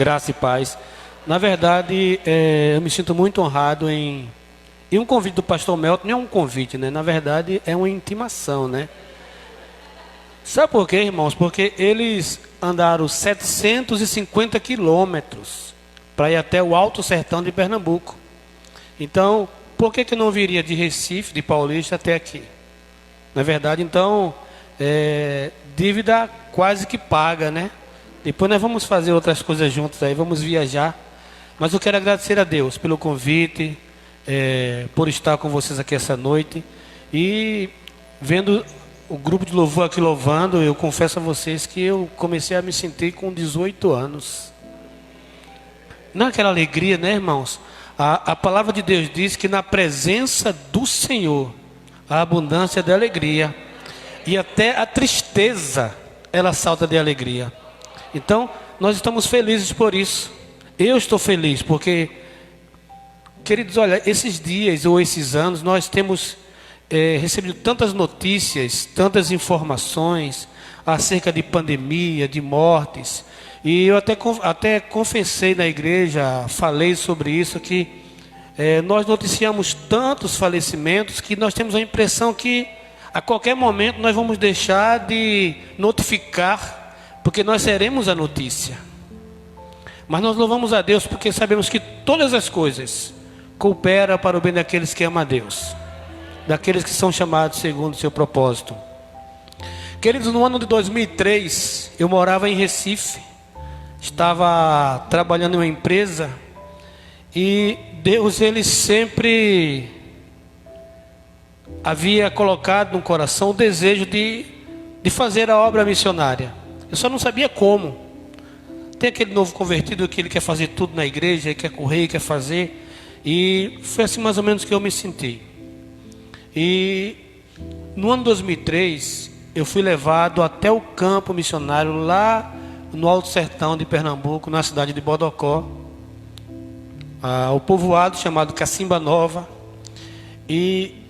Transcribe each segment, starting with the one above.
Graça e paz. Na verdade, eu me sinto muito honrado em... E um convite do pastor Melton não é um convite, né? Na verdade, é uma intimação, né? Sabe por quê, irmãos? Porque eles andaram 750 quilômetros para ir até o Alto Sertão de Pernambuco. Então, por que não viria de Recife, de Paulista, até aqui? Na verdade, então, dívida quase que paga, né? Depois nós vamos fazer outras coisas juntos aí, vamos viajar. Mas eu quero agradecer a Deus pelo convite, por estar com vocês aqui essa noite. E vendo o grupo de louvor aqui louvando, eu confesso a vocês que eu comecei a me sentir com 18 anos. Naquela alegria, né, irmãos? A palavra de Deus diz que na presença do Senhor, a abundância de alegria. E até a tristeza, ela salta de alegria. Então, nós estamos felizes por isso. Eu estou feliz porque, queridos, olha, esses dias ou esses anos, nós temos recebido tantas notícias, tantas informações acerca de pandemia, de mortes. E eu até confessei na igreja, falei sobre isso, que nós noticiamos tantos falecimentos que nós temos a impressão que a qualquer momento nós vamos deixar de notificar, porque nós seremos a notícia. Mas nós louvamos a Deus porque sabemos que todas as coisas cooperam para o bem daqueles que amam a Deus, daqueles que são chamados segundo o seu propósito. Queridos, no ano de 2003, eu morava em Recife, estava trabalhando em uma empresa e Deus, ele sempre havia colocado no coração o desejo de fazer a obra missionária. Eu só não sabia como. Tem aquele novo convertido que ele quer fazer tudo na igreja, quer correr, quer fazer. E foi assim mais ou menos que eu me senti. E no ano 2003, eu fui levado até o campo missionário lá no Alto Sertão de Pernambuco, na cidade de Bodocó, o povoado chamado Cacimba Nova. E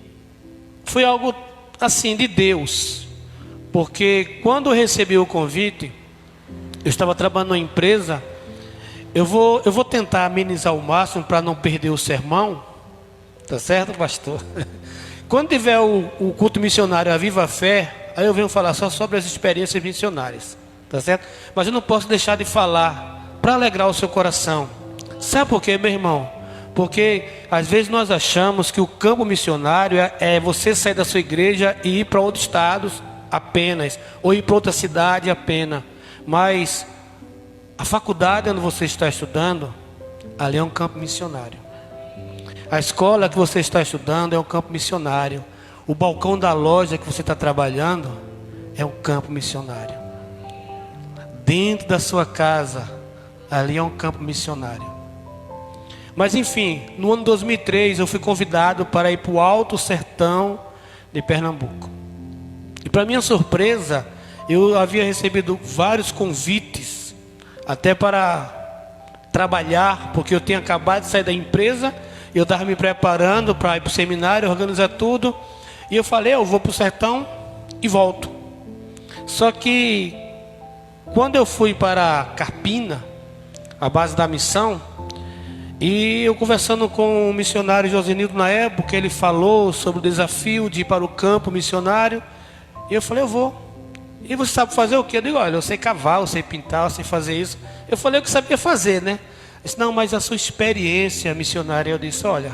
foi algo assim de Deus, porque quando eu recebi o convite, eu estava trabalhando numa empresa. Eu vou tentar amenizar o máximo para não perder o sermão, tá certo, pastor? Quando tiver o culto missionário A Viva Fé, aí eu venho falar só sobre as experiências missionárias, tá certo? Mas eu não posso deixar de falar para alegrar o seu coração. Sabe por quê, meu irmão? Porque às vezes nós achamos que o campo missionário é você sair da sua igreja e ir para outros estados apenas, ou ir para outra cidade apenas. Mas a faculdade onde você está estudando, ali é um campo missionário. A escola que você está estudando é um campo missionário. O balcão da loja que você está trabalhando é um campo missionário. Dentro da sua casa, ali é um campo missionário. Mas enfim, no ano 2003 eu fui convidado para ir para o Alto Sertão de Pernambuco. E para minha surpresa, eu havia recebido vários convites, até para trabalhar, porque eu tinha acabado de sair da empresa, eu estava me preparando para ir para o seminário, organizar tudo. E eu falei, eu vou para o sertão e volto. Só que quando eu fui para Carpina, a base da missão, e eu conversando com o missionário Josenildo na época, ele falou sobre o desafio de ir para o campo missionário. E eu falei, eu vou. E você sabe fazer o quê? Eu digo, olha, eu sei cavar, eu sei pintar, eu sei fazer isso. Eu falei o que sabia fazer, né? Ele disse, não, mas a sua experiência missionária. Eu disse, olha,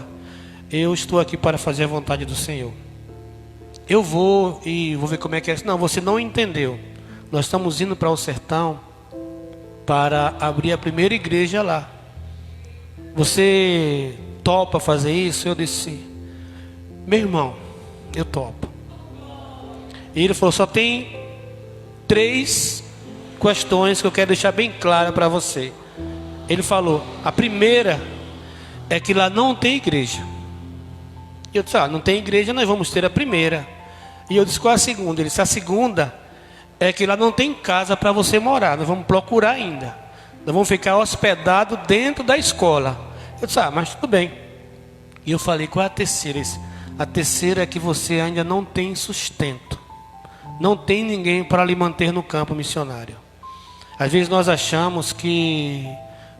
eu estou aqui para fazer a vontade do Senhor. Eu vou e vou ver como é que é. Não, você não entendeu. Nós estamos indo para o sertão para abrir a primeira igreja lá. Você topa fazer isso? Eu disse, meu irmão, eu topo. E ele falou, só tem 3 questões que eu quero deixar bem clara para você. Ele falou, a primeira é que lá não tem igreja. E eu disse, não tem igreja, nós vamos ter a primeira. E eu disse, qual é a segunda? Ele disse, a segunda é que lá não tem casa para você morar, nós vamos procurar ainda. Nós vamos ficar hospedados dentro da escola. Eu disse, mas tudo bem. E eu falei, qual é a terceira? A terceira é que você ainda não tem sustento. Não tem ninguém para lhe manter no campo missionário. Às vezes nós achamos que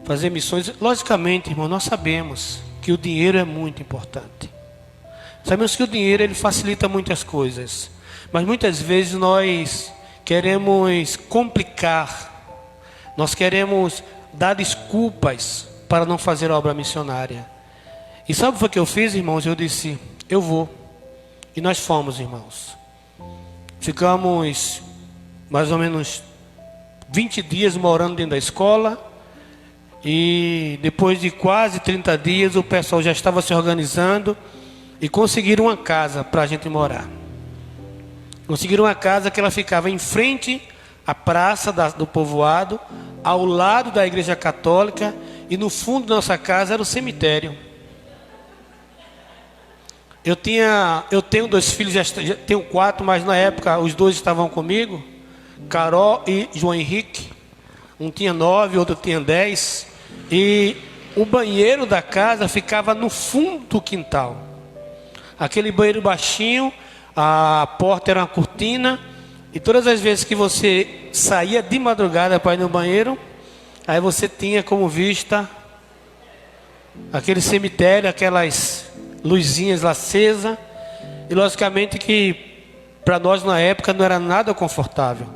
fazer missões. Logicamente, irmão, nós sabemos que o dinheiro é muito importante. Sabemos que o dinheiro ele facilita muitas coisas, mas muitas vezes nós queremos complicar, nós queremos dar desculpas para não fazer a obra missionária. E sabe o que foi que eu fiz, irmãos? Eu disse, eu vou. E nós fomos, irmãos. Ficamos mais ou menos 20 dias morando dentro da escola. E depois de quase 30 dias o pessoal já estava se organizando e conseguiram uma casa para a gente morar. Conseguiram uma casa que ela ficava em frente à praça do povoado, ao lado da igreja católica, e no fundo da nossa casa era o cemitério. Eu tenho 2 filhos, já tenho 4, mas na época os 2 estavam comigo, Carol e João Henrique. Um tinha 9, outro tinha 10. E o banheiro da casa ficava no fundo do quintal. Aquele banheiro baixinho, a porta era uma cortina. E todas as vezes que você saía de madrugada para ir no banheiro, aí você tinha como vista aquele cemitério, aquelas luzinhas lá acesas. E logicamente que para nós na época não era nada confortável.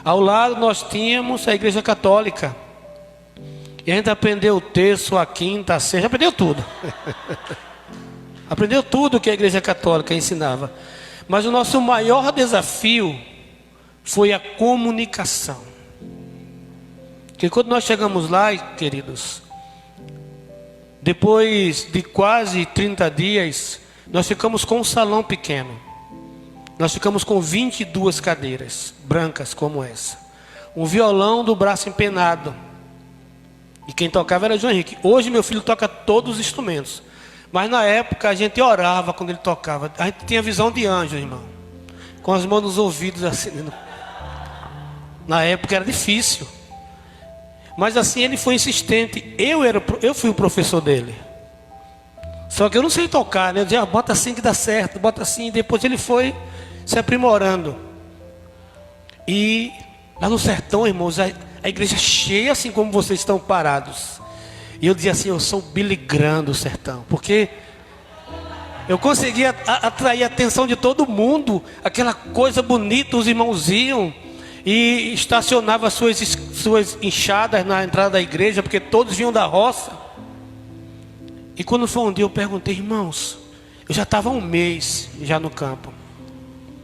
Ao lado nós tínhamos a igreja católica. E a gente aprendeu o terço, a quinta, a sexta, aprendeu tudo. Aprendeu tudo que a igreja católica ensinava. Mas o nosso maior desafio foi a comunicação. Porque quando nós chegamos lá, queridos, depois de quase 30 dias, nós ficamos com um salão pequeno. Nós ficamos com 22 cadeiras brancas como essa. Um violão do braço empenado. E quem tocava era João Henrique. Hoje meu filho toca todos os instrumentos. Mas na época a gente orava quando ele tocava. A gente tinha visão de anjo, irmão. Com as mãos nos ouvidos assim. Na época era difícil. Mas assim ele foi insistente. Eu fui o professor dele. Só que eu não sei tocar, né? Eu dizia, bota assim que dá certo, bota assim. E depois ele foi se aprimorando. E lá no sertão, irmãos, a igreja cheia, assim como vocês estão parados. E eu dizia assim, eu sou o Billy Graham do sertão. Porque eu conseguia atrair a atenção de todo mundo. Aquela coisa bonita, os irmãos iam e estacionavam suas enxadas na entrada da igreja, porque todos vinham da roça. E quando foi um dia eu perguntei, irmãos, eu já estava 1 mês já no campo.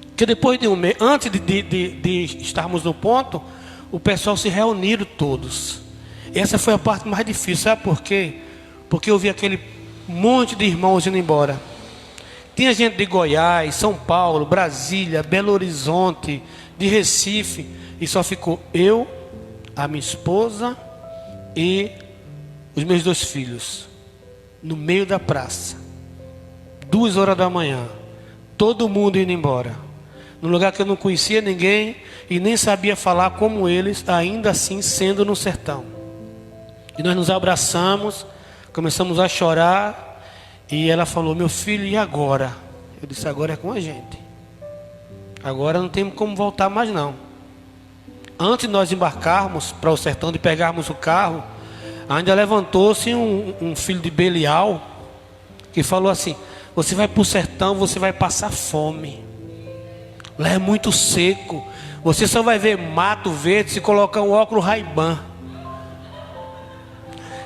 Porque depois de 1 mês, antes de estarmos no ponto, o pessoal se reuniram todos. Essa foi a parte mais difícil, sabe por quê? Porque eu vi aquele monte de irmãos indo embora. Tinha gente de Goiás, São Paulo, Brasília, Belo Horizonte, de Recife. E só ficou eu, a minha esposa e os meus 2 filhos. No meio da praça. 2 horas da manhã. Todo mundo indo embora. Num lugar que eu não conhecia ninguém e nem sabia falar como eles, ainda assim sendo no sertão. E nós nos abraçamos, começamos a chorar. E ela falou, meu filho, e agora? Eu disse, agora é com a gente. Agora não temos como voltar mais não. Antes de nós embarcarmos para o sertão, de pegarmos o carro, ainda levantou-se um filho de Belial, que falou assim, você vai para o sertão, você vai passar fome. Lá é muito seco. Você só vai ver mato verde se colocar um óculos Ray-Ban.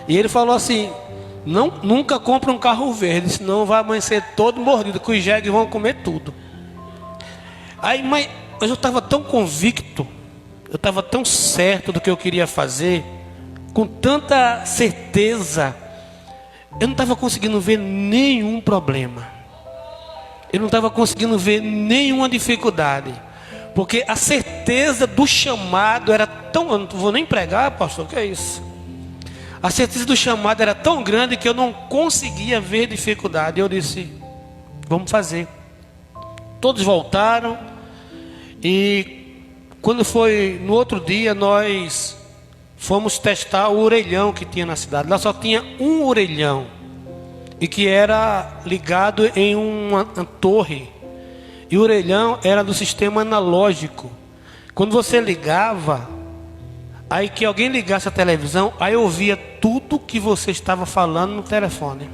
E ele falou assim, nunca compra um carro verde, senão vai amanhecer todo mordido, que os jegues vão comer tudo. Aí, mas eu estava tão convicto, eu estava tão certo do que eu queria fazer, com tanta certeza, eu não estava conseguindo ver nenhum problema. Eu não estava conseguindo ver nenhuma dificuldade. Porque a certeza do chamado era tão... Eu não vou nem pregar, pastor, o que é isso? A certeza do chamado era tão grande que eu não conseguia ver dificuldade. Eu disse, vamos fazer. Todos voltaram. E quando foi no outro dia, nós fomos testar o orelhão que tinha na cidade. Lá só tinha um orelhão. E que era ligado em uma torre. E o orelhão era do sistema analógico. Quando você ligava, Aí que alguém ligasse a televisão, aí eu ouvia tudo que você estava falando no telefone.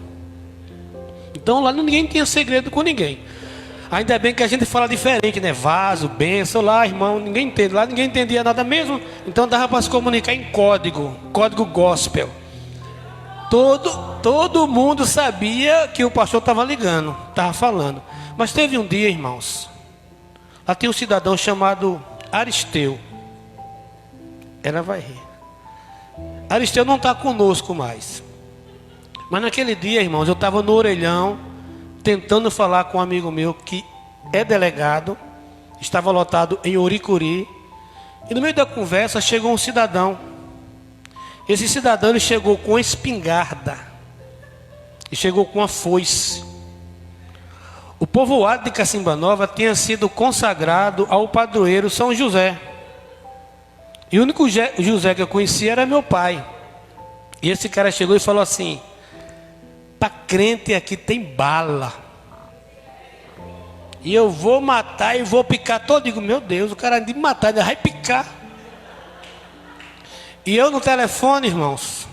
Então lá ninguém tinha segredo com ninguém. Ainda bem que a gente fala diferente, né? Vaso, benção, lá, irmão, ninguém entende. Lá ninguém entendia nada mesmo. Então dava para se comunicar em código gospel. Todo mundo sabia que o pastor estava ligando, estava falando. Mas teve um dia, irmãos, lá tem um cidadão chamado Aristeu. Ela vai rir. Aristeu não está conosco mais. Mas naquele dia, irmãos, eu estava no orelhão, tentando falar com um amigo meu que é delegado, estava lotado em Oricuri. E no meio da conversa chegou um cidadão. Esse cidadão ele chegou com uma espingarda e chegou com uma foice. O povoado de Cacimba Nova tinha sido consagrado ao padroeiro São José. E o único José que eu conhecia era meu pai. E esse cara chegou e falou assim: para crente aqui tem bala. E eu vou matar e vou picar todo. Eu digo, meu Deus, o cara de matar ainda vai picar. E eu no telefone, irmãos,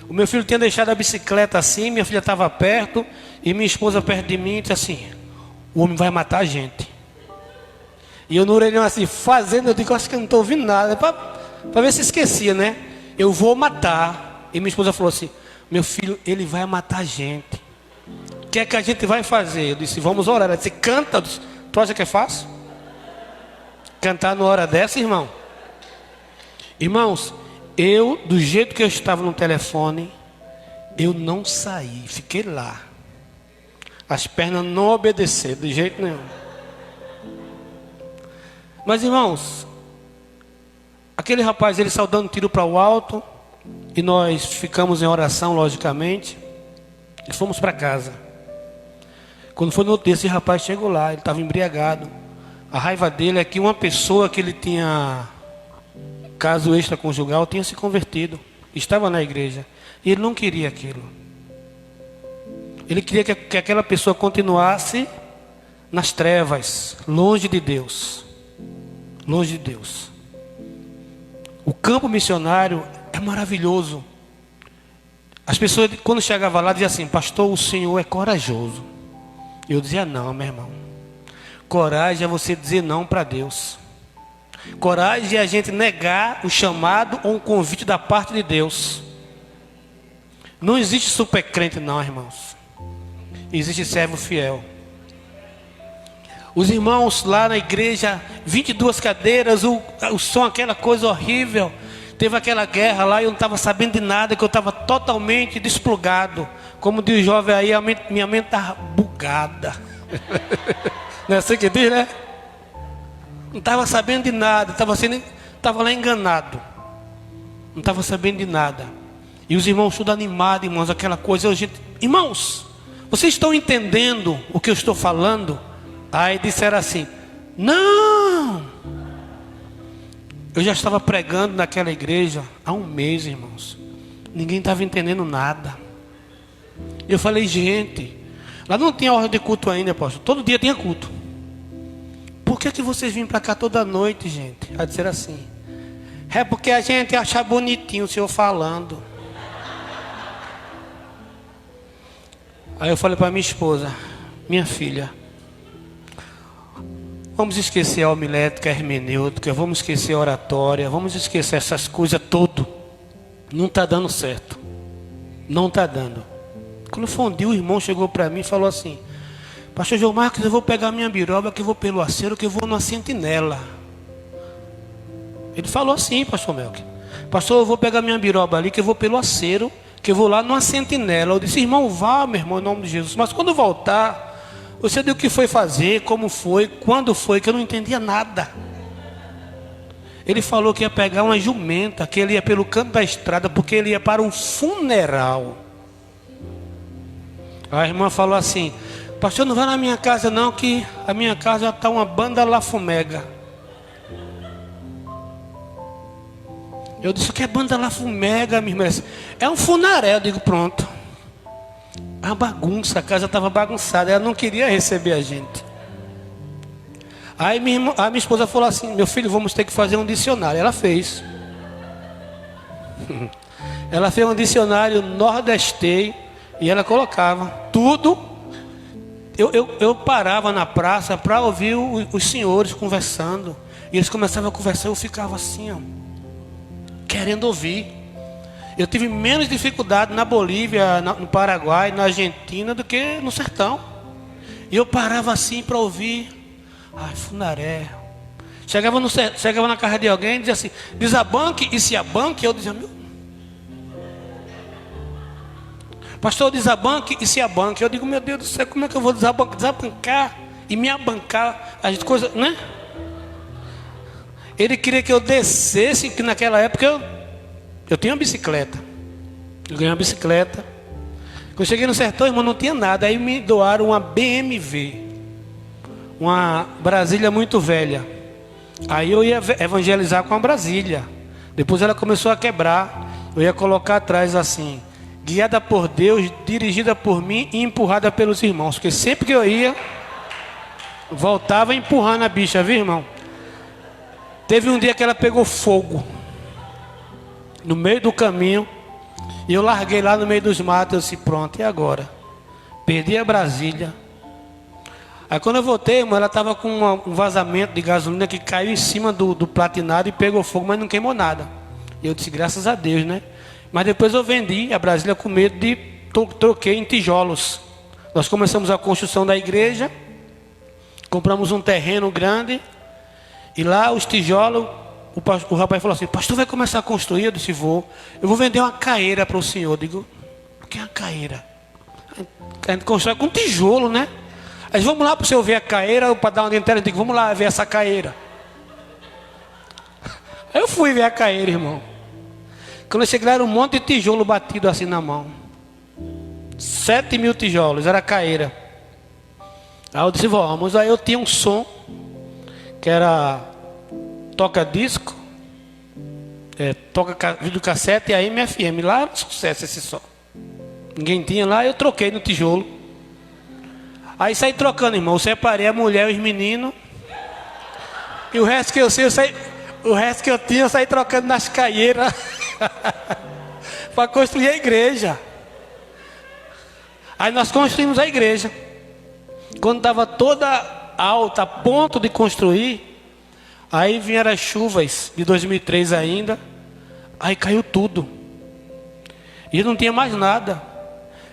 o meu filho tinha deixado a bicicleta assim, minha filha estava perto e minha esposa perto de mim e disse assim: o homem vai matar a gente. E eu no orelhão assim, fazendo, eu digo, acho que eu não estou ouvindo nada, para ver se esquecia, né? Eu vou matar. E minha esposa falou assim: meu filho, ele vai matar a gente. O que é que a gente vai fazer? Eu disse, vamos orar. Ela disse, canta. Eu disse, tu acha que é fácil? Cantar numa hora dessa, irmão? Irmãos, eu, do jeito que eu estava no telefone, eu não saí, fiquei lá. As pernas não obedeceram, de jeito nenhum. Mas, irmãos, aquele rapaz, ele saiu dando tiro para o alto, e nós ficamos em oração, logicamente, e fomos para casa. Quando foi no outro dia, esse rapaz chegou lá, ele estava embriagado. A raiva dele é que uma pessoa que ele tinha caso extraconjugal tinha se convertido, estava na igreja, e ele não queria aquilo. Ele queria que aquela pessoa continuasse nas trevas, longe de Deus. Longe de Deus. O campo missionário é maravilhoso. As pessoas, quando chegavam lá, diziam assim: pastor, o senhor é corajoso. Eu dizia: não, meu irmão. Coragem é você dizer não para Deus. Coragem é a gente negar o chamado ou um convite da parte de Deus. Não existe super crente não, irmãos. Existe servo fiel. Os irmãos lá na igreja, 22 cadeiras, o som, aquela coisa horrível. Teve aquela guerra lá e eu não estava sabendo de nada, que eu estava totalmente desplugado. Como diz o jovem aí, minha mente estava bugada. Não é assim que diz, né? Não estava sabendo de nada, estava lá enganado. Não estava sabendo de nada. E os irmãos tudo animados, irmãos, aquela coisa. Irmãos, vocês estão entendendo o que eu estou falando? Aí disseram assim: não! Eu já estava pregando naquela igreja há um mês, irmãos. Ninguém estava entendendo nada. Eu falei, gente, lá não tinha ordem de culto ainda, pastor. Todo dia tinha culto. Por que vocês vêm para cá toda noite, gente? Aí disseram assim: é porque a gente acha bonitinho o senhor falando. Aí eu falei para minha esposa: minha filha, vamos esquecer a homilética, a hermenêutica, vamos esquecer a oratória, vamos esquecer essas coisas todas. Não está dando certo. Não está dando. Quando foi um dia, o irmão chegou para mim e falou assim: pastor João Marcos, eu vou pegar minha biroba, que eu vou pelo aceiro, que eu vou numa sentinela. Ele falou assim, pastor Melk: pastor, eu vou pegar minha biroba ali, que eu vou pelo aceiro, que eu vou lá numa sentinela. Eu disse: irmão, vá, meu irmão, em nome de Jesus. Mas quando voltar, você deu o que foi fazer, como foi, quando foi, que eu não entendia nada. Ele falou que ia pegar uma jumenta, que ele ia pelo canto da estrada, porque ele ia para um funeral. A irmã falou assim: pastor, não vai na minha casa não, que a minha casa está uma banda lafumega. Eu disse: o que é banda lafumega, minha irmã? É um funeral. Eu digo: pronto. A bagunça, a casa estava bagunçada, ela não queria receber a gente. Aí a minha esposa falou assim: meu filho, vamos ter que fazer um dicionário. Ela fez. Ela fez um dicionário nordestês e ela colocava tudo. Eu parava na praça para ouvir os senhores conversando. E eles começavam a conversar, eu ficava assim, ó, querendo ouvir. Eu tive menos dificuldade na Bolívia, no Paraguai, na Argentina, do que no sertão. E eu parava assim para ouvir. Ai, Funaré. Chegava na casa de alguém e dizia assim, desabanque e se abanque. Eu dizia, meu... Pastor, desabanque e se abanque. Eu digo, meu Deus do céu, como é que eu vou desabancar e me abancar? As coisas, né? Ele queria que eu descesse, que naquela época eu tinha uma bicicleta. Eu ganhei uma bicicleta. Quando eu cheguei no sertão, irmão, não tinha nada. Aí me doaram uma BMW. Uma Brasília muito velha. Aí eu ia evangelizar com a Brasília. Depois ela começou a quebrar. Eu ia colocar atrás assim, guiada por Deus, dirigida por mim e empurrada pelos irmãos. Porque sempre que eu ia, voltava empurrando a bicha, viu, irmão? Teve um dia que ela pegou fogo no meio do caminho. E eu larguei lá no meio dos matos. Eu disse, pronto, e agora? Perdi a Brasília. Aí quando eu voltei, irmão, ela estava com um vazamento de gasolina que caiu em cima do platinado e pegou fogo, mas não queimou nada. E eu disse, graças a Deus, né? Mas depois eu vendi a Brasília com medo de... Troquei em tijolos. Nós começamos a construção da igreja. Compramos um terreno grande. E lá os tijolos, o rapaz falou assim, pastor, vai começar a construir? Eu disse, vou. Eu vou vender uma caeira para o senhor. Eu digo, o que é uma caeira? A gente constrói com tijolo, né? Aí vamos lá para o senhor ver a caeira, para dar uma inteira. Eu digo, vamos lá ver essa caeira. Aí eu fui ver a caeira, irmão. Quando eu cheguei lá, era um monte de tijolo batido assim na mão. 7.000 tijolos, era a caeira. Aí eu disse, vamos. Aí eu tinha um som, que era toca-disco, toca videocassete e a AM/FM. Lá era um sucesso esse som. Ninguém tinha lá, eu troquei no tijolo. Aí saí trocando, irmão. Eu separei a mulher e os meninos. E o resto que eu sei, o resto que eu tinha, eu saí trocando nas caieiras. Para construir a igreja. Aí nós construímos a igreja. Quando estava toda alta, a ponto de construir, aí vieram as chuvas de 2003 ainda. Aí caiu tudo. E não tinha mais nada.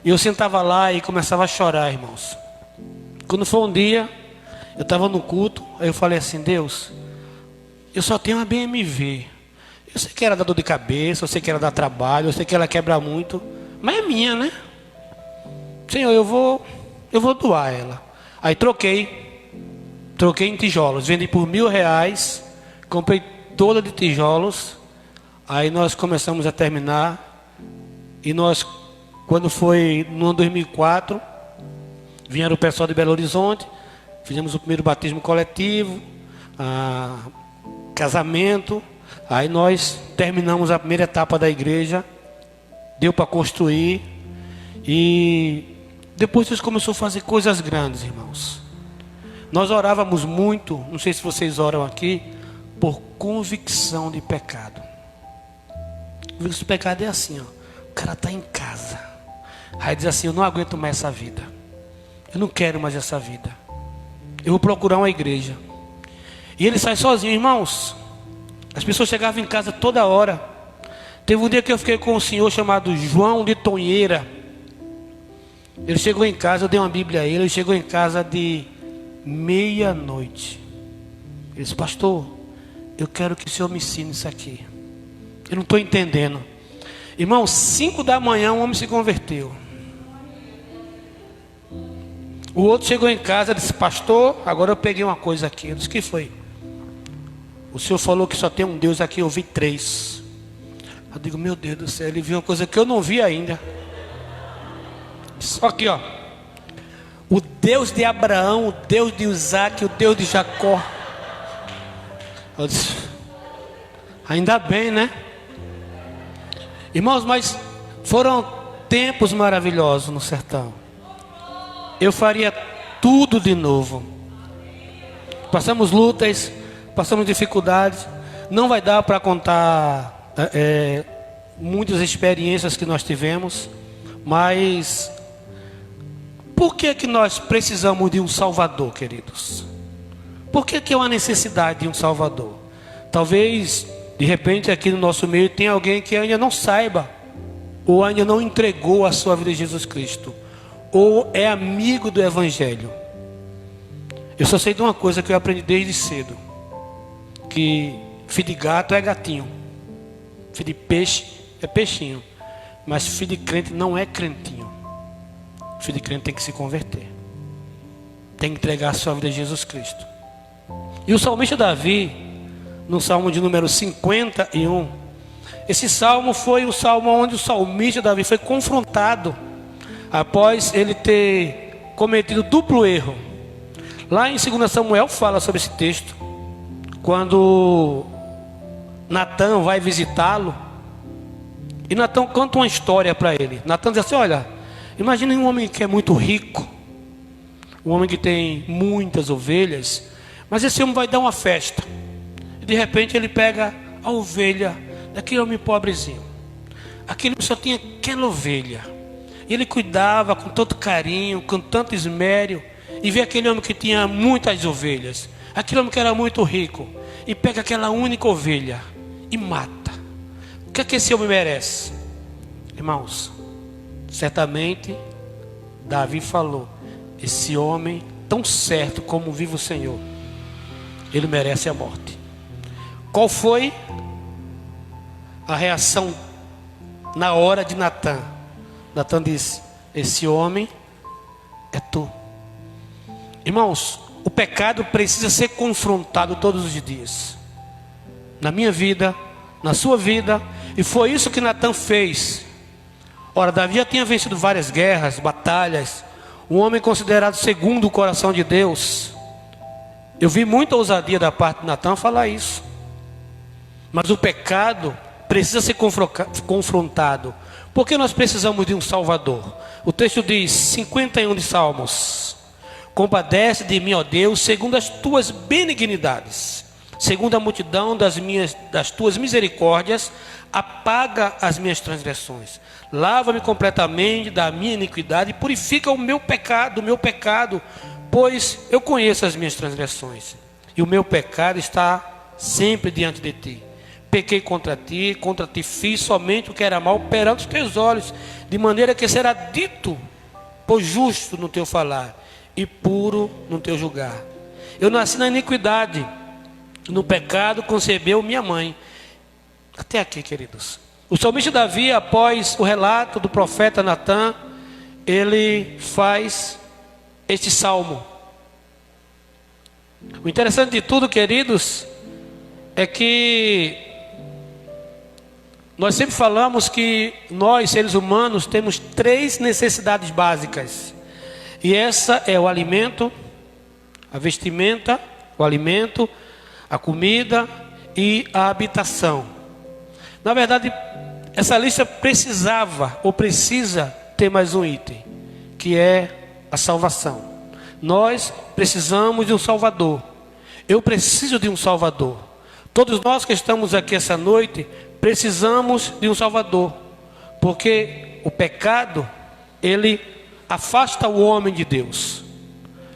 E eu sentava lá e começava a chorar, irmãos. Quando foi um dia, eu estava no culto, aí eu falei assim, Deus, eu só tenho uma BMW. Eu sei que ela dá dor de cabeça, eu sei que ela dá trabalho, eu sei que ela quebra muito, mas é minha, né? Senhor, eu vou doar ela. Aí troquei em tijolos, vendi por R$1.000, comprei toda de tijolos. Aí nós começamos a terminar. E nós, quando foi no ano 2004, vieram o pessoal de Belo Horizonte, fizemos o primeiro batismo coletivo, casamento. Aí nós terminamos a primeira etapa da igreja, deu para construir. E depois Deus começou a fazer coisas grandes, irmãos. Nós orávamos muito, não sei se vocês oram aqui, por convicção de pecado. Convicção de pecado é assim, ó. O cara está em casa, aí diz assim, eu não aguento mais essa vida. Eu não quero mais essa vida. Eu vou procurar uma igreja. E ele sai sozinho, irmãos. As pessoas chegavam em casa toda hora. Teve um dia que eu fiquei com um senhor chamado João de Tonheira. Ele chegou em casa, eu dei uma Bíblia a ele. Ele chegou em casa de meia-noite. Ele disse, pastor, eu quero que o senhor me ensine isso aqui. Eu não estou entendendo. Irmão, 5 da manhã um homem se converteu. O outro chegou em casa e disse, pastor, agora eu peguei uma coisa aqui. Eu disse, o que foi? O senhor falou que só tem um Deus aqui, eu vi 3. Eu digo, meu Deus do céu, ele viu uma coisa que eu não vi ainda. Só que, ó, o Deus de Abraão, o Deus de Isaac, o Deus de Jacó. Eu disse, ainda bem, né? Irmãos, mas foram tempos maravilhosos no sertão. Eu faria tudo de novo. Passamos lutas, passamos dificuldades. Não vai dar para contar muitas experiências que nós tivemos, mas por que que nós precisamos de um Salvador, queridos? Por que que é uma necessidade de um Salvador? Talvez, de repente, aqui no nosso meio tem alguém que ainda não saiba, ou ainda não entregou a sua vida a Jesus Cristo, ou é amigo do Evangelho. Eu só sei de uma coisa que eu aprendi desde cedo, que filho de gato é gatinho, filho de peixe é peixinho, mas filho de crente não é crentinho. Filho de crente tem que se converter, tem que entregar a sua vida a Jesus Cristo. E o salmista Davi, no salmo de número 51, esse salmo foi o salmo onde o salmista Davi foi confrontado após ele ter cometido duplo erro. Lá em 2 Samuel fala sobre esse texto, quando Natã vai visitá-lo, e Natã conta uma história para ele. Natã diz assim: olha, imagine um homem que é muito rico, um homem que tem muitas ovelhas, mas esse homem vai dar uma festa, e de repente ele pega a ovelha daquele homem pobrezinho. Aquele homem só tinha aquela ovelha, e ele cuidava com tanto carinho, com tanto esmero, e vê aquele homem que tinha muitas ovelhas, aquele homem que era muito rico, e pega aquela única ovelha e mata. O que é que esse homem merece? Irmãos, certamente Davi falou: esse homem, tão certo como vive o Senhor, ele merece a morte. Qual foi a reação na hora de Natã? Natã disse: esse homem é tu. Irmãos, o pecado precisa ser confrontado todos os dias, na minha vida, na sua vida, e foi isso que Natã fez. Ora, Davi já tinha vencido várias guerras, batalhas, um homem considerado segundo o coração de Deus. Eu vi muita ousadia da parte de Natã falar isso, mas o pecado precisa ser confrontado, porque nós precisamos de um Salvador. O texto diz, 51 de Salmos: compadece de mim, ó Deus, segundo as tuas benignidades, segundo a multidão das tuas misericórdias, apaga as minhas transgressões, lava-me completamente da minha iniquidade e purifica o meu pecado, pois eu conheço as minhas transgressões, e o meu pecado está sempre diante de ti. Pequei contra ti fiz somente o que era mal perante os teus olhos, de maneira que será dito por justo no teu falar e puro no teu julgar. Eu nasci na iniquidade, no pecado concebeu minha mãe. Até aqui, queridos. O salmista Davi, após o relato do profeta Natã, ele faz este salmo. O interessante de tudo, queridos, é que nós sempre falamos que nós, seres humanos, temos 3 necessidades básicas. E essa é o alimento, a vestimenta, o alimento, a comida e a habitação. Na verdade, essa lista precisava ou precisa ter mais um item, que é a salvação. Nós precisamos de um Salvador. Eu preciso de um Salvador. Todos nós que estamos aqui essa noite precisamos de um Salvador, porque o pecado, ele afasta o homem de Deus.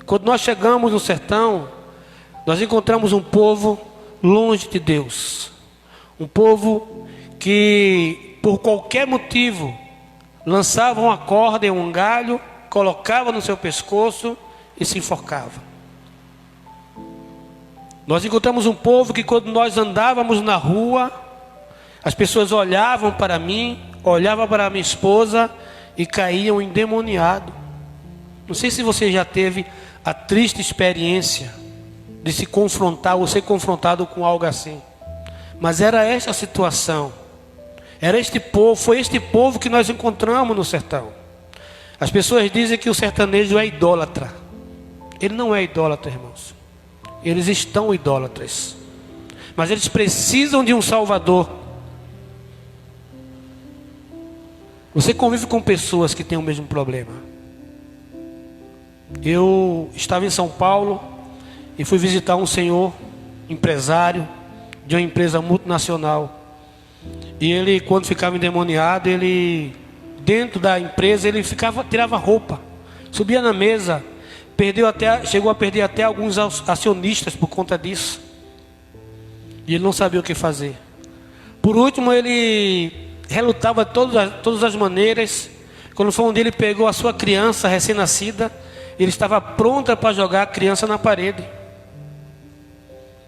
Quando nós chegamos no sertão, nós encontramos um povo longe de Deus, um povo que por qualquer motivo lançava uma corda em um galho, colocava no seu pescoço e se enforcava. Nós encontramos um povo que, quando nós andávamos na rua, as pessoas olhavam para mim, olhavam para a minha esposa e caíam endemoniados. Não sei se você já teve a triste experiência de se confrontar ou ser confrontado com algo assim, mas era esta a situação. Era este povo, foi este povo que nós encontramos no sertão. As pessoas dizem que o sertanejo é idólatra. Ele não é idólatra, irmãos. Eles estão idólatras, mas eles precisam de um Salvador. Você convive com pessoas que têm o mesmo problema. Eu estava em São Paulo e fui visitar um senhor, empresário de uma empresa multinacional. E ele, quando ficava endemoniado, ele, dentro da empresa, ele tirava roupa, subia na mesa, chegou a perder até alguns acionistas por conta disso. E ele não sabia o que fazer. Por último, ele relutava de todas as maneiras. Quando foi um dia, ele pegou a sua criança recém-nascida, ele estava pronto para jogar a criança na parede.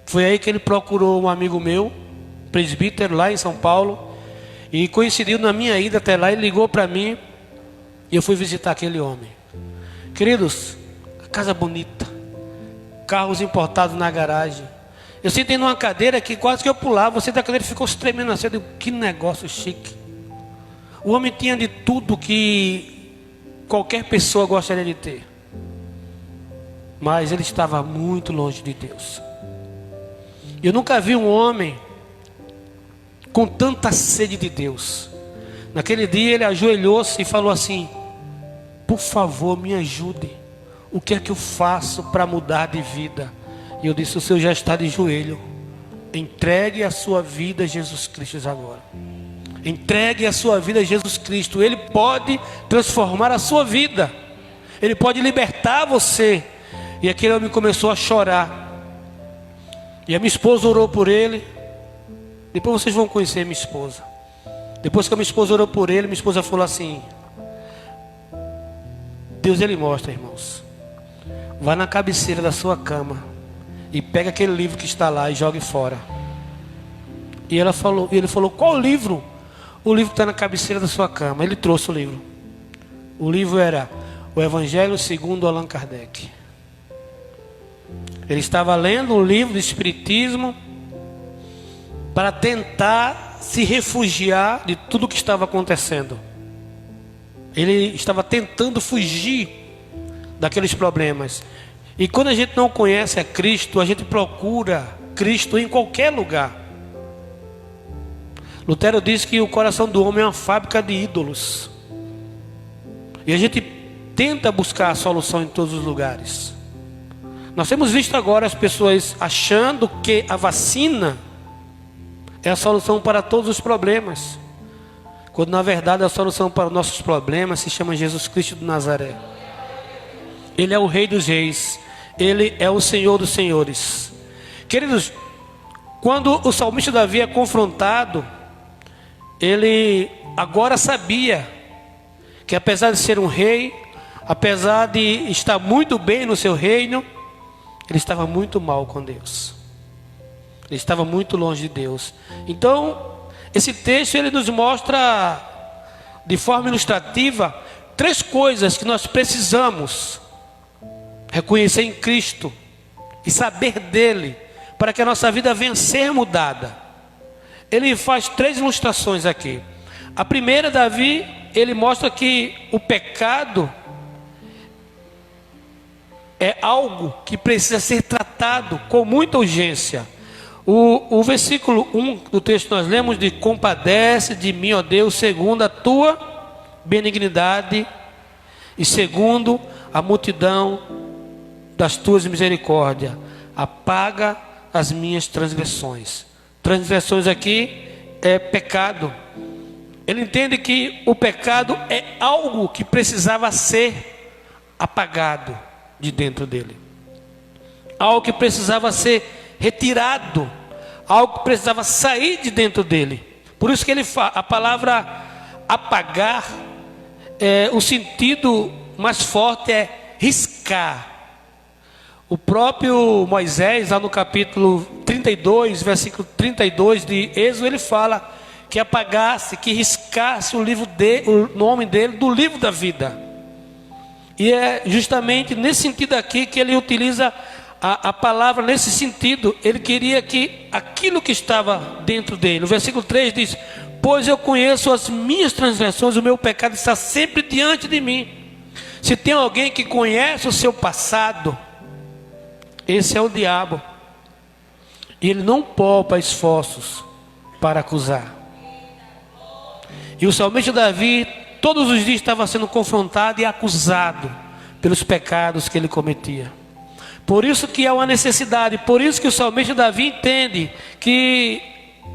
Foi aí que ele procurou um amigo meu, presbítero lá em São Paulo, e coincidiu na minha ida até lá. Ele ligou para mim e eu fui visitar aquele homem. Queridos, casa bonita, carros importados na garagem. Eu sentei numa cadeira que quase que eu pulava. Você da cadeira ficou se tremendo assim. Eu digo, que negócio chique. O homem tinha de tudo que qualquer pessoa gostaria de ter, mas ele estava muito longe de Deus. Eu nunca vi um homem com tanta sede de Deus. Naquele dia ele ajoelhou-se e falou assim: por favor, me ajude. O que é que eu faço para mudar de vida? E eu disse: o senhor já está de joelho. Entregue a sua vida a Jesus Cristo agora. Entregue a sua vida a Jesus Cristo. Ele pode transformar a sua vida. Ele pode libertar você. E aquele homem começou a chorar. E a minha esposa orou por ele. Depois vocês vão conhecer minha esposa. Depois que a minha esposa orou por ele, minha esposa falou assim: Deus, ele mostra, irmãos. Vá na cabeceira da sua cama e pega aquele livro que está lá e jogue fora. E ele falou: qual livro? O livro está na cabeceira da sua cama. Ele trouxe o livro. O livro era o Evangelho segundo Allan Kardec. Ele estava lendo um livro do Espiritismo para tentar se refugiar de tudo que estava acontecendo. Ele estava tentando fugir daqueles problemas. E quando a gente não conhece a Cristo, a gente procura Cristo em qualquer lugar. Lutero disse que o coração do homem é uma fábrica de ídolos. E a gente tenta buscar a solução em todos os lugares. Nós temos visto agora as pessoas achando que a vacina é a solução para todos os problemas, quando na verdade a solução para os nossos problemas se chama Jesus Cristo de Nazaré. Ele é o Rei dos Reis. Ele é o Senhor dos Senhores. Queridos, quando o salmista Davi é confrontado, ele agora sabia que apesar de ser um rei, apesar de estar muito bem no seu reino, ele estava muito mal com Deus. Ele estava muito longe de Deus. Então, esse texto ele nos mostra de forma ilustrativa 3 coisas que nós precisamos reconhecer em Cristo e saber dele, para que a nossa vida venha a ser mudada. Ele faz 3 ilustrações aqui. A primeira, Davi, ele mostra que o pecado é algo que precisa ser tratado com muita urgência. O versículo 1 do texto nós lemos de: compadece de mim, ó Deus, segundo a tua benignidade e segundo a multidão das tuas misericórdias, apaga as minhas transgressões. Transgressões aqui é pecado. Ele entende que o pecado é algo que precisava ser apagado de dentro dele, algo que precisava ser retirado, algo que precisava sair de dentro dele. Por isso que ele fala, a palavra apagar, o sentido mais forte é riscar. O próprio Moisés, lá no capítulo 32, versículo 32 de Êxodo, ele fala que apagasse, que riscasse o nome dele do livro da vida. E é justamente nesse sentido aqui que ele utiliza a palavra nesse sentido. Ele queria que aquilo que estava dentro dele. O versículo 3 diz: pois eu conheço as minhas transgressões, o meu pecado está sempre diante de mim. Se tem alguém que conhece o seu passado, esse é o diabo. E ele não poupa esforços para acusar. E o salmista Davi, todos os dias estava sendo confrontado e acusado pelos pecados que ele cometia. Por isso que há uma necessidade, por isso que o salmista Davi entende que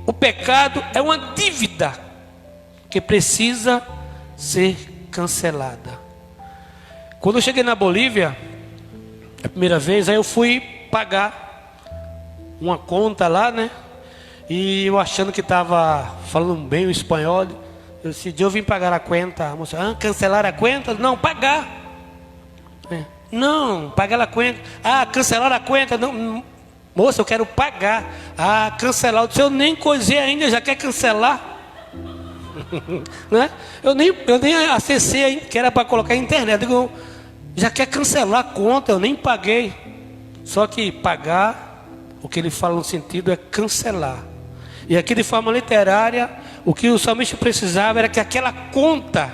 o pecado é uma dívida que precisa ser cancelada. Quando eu cheguei na Bolívia, a primeira vez, aí eu fui pagar uma conta lá, né? E eu achando que estava falando bem o espanhol, eu disse, eu vim pagar a conta. A moça, cancelar a conta? Não, pagar. Não, pagar a conta. Cancelar a conta? Não, moça, eu quero pagar. Cancelar. Eu disse, eu nem coisei ainda, já quer cancelar? Né? Eu nem acessei, que era para colocar na internet. Eu digo, já quer cancelar a conta, eu nem paguei. Só que pagar, o que ele fala no sentido é cancelar. E aqui de forma literária, o que o salmista precisava era que aquela conta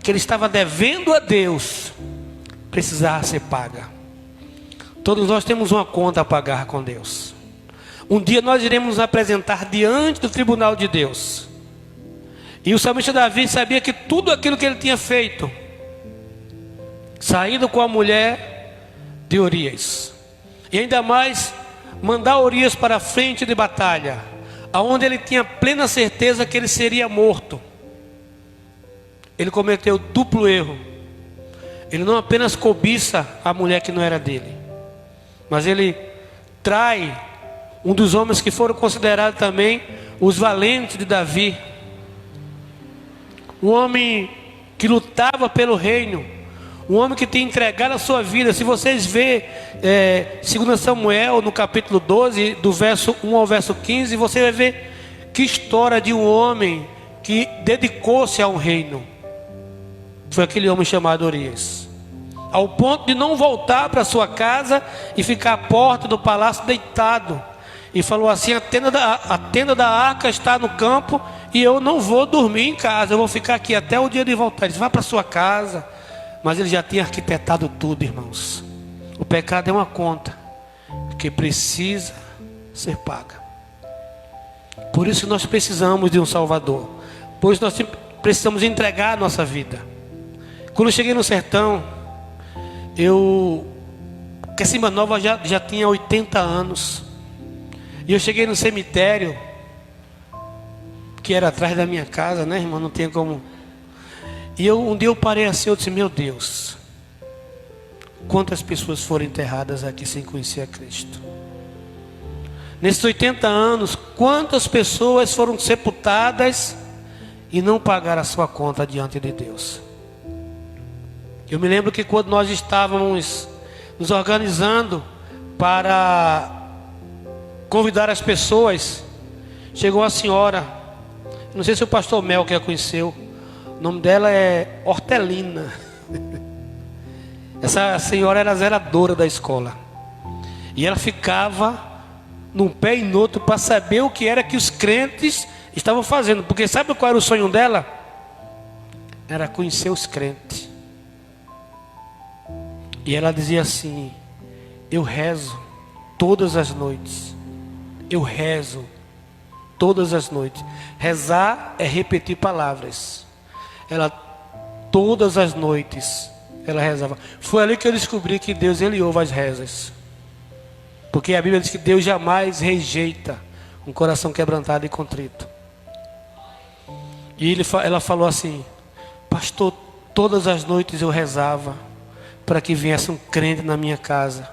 que ele estava devendo a Deus precisava ser paga. Todos nós temos uma conta a pagar com Deus. Um dia nós iremos nos apresentar diante do tribunal de Deus. E o salmista Davi sabia que tudo aquilo que ele tinha feito, saído com a mulher de Urias, e ainda mais mandar Urias para a frente de batalha, aonde ele tinha plena certeza que ele seria morto, ele cometeu duplo erro. Ele não apenas cobiça a mulher que não era dele, mas ele trai um dos homens que foram considerados também os valentes de Davi, um homem que lutava pelo reino, um homem que tinha entregado a sua vida. Se vocês verem 2 Samuel no capítulo 12, do verso 1 ao verso 15, você vai ver que história de um homem que dedicou-se ao reino. Foi aquele homem chamado Urias, ao ponto de não voltar para sua casa e ficar à porta do palácio deitado. E falou assim, a tenda da arca está no campo e eu não vou dormir em casa, eu vou ficar aqui até o dia de voltar. Ele disse, vá para sua casa. Mas ele já tinha arquitetado tudo, irmãos. O pecado é uma conta que precisa ser paga. Por isso nós precisamos de um Salvador. Por isso nós precisamos entregar a nossa vida. Quando eu cheguei no sertão, Cacimba Nova já tinha 80 anos. E eu cheguei no cemitério, que era atrás da minha casa, né, irmão? Não tinha como. E um dia eu parei assim, eu disse, meu Deus, quantas pessoas foram enterradas aqui sem conhecer a Cristo? Nesses 80 anos, quantas pessoas foram sepultadas e não pagaram a sua conta diante de Deus? Eu me lembro que quando nós estávamos nos organizando para convidar as pessoas, chegou uma senhora, não sei se o pastor Mel que a conheceu, o nome dela é Hortelina. Essa senhora era zeradora da escola, e ela ficava num pé e no outro para saber o que era que os crentes estavam fazendo, porque sabe qual era o sonho dela? Era conhecer os crentes. E ela dizia assim, eu rezo todas as noites. Eu rezo todas as noites. Rezar é repetir palavras. Ela, todas as noites, ela rezava. Foi ali que eu descobri que Deus, Ele ouve as rezas. Porque a Bíblia diz que Deus jamais rejeita um coração quebrantado e contrito. E ela falou assim, pastor, todas as noites eu rezava para que viesse um crente na minha casa.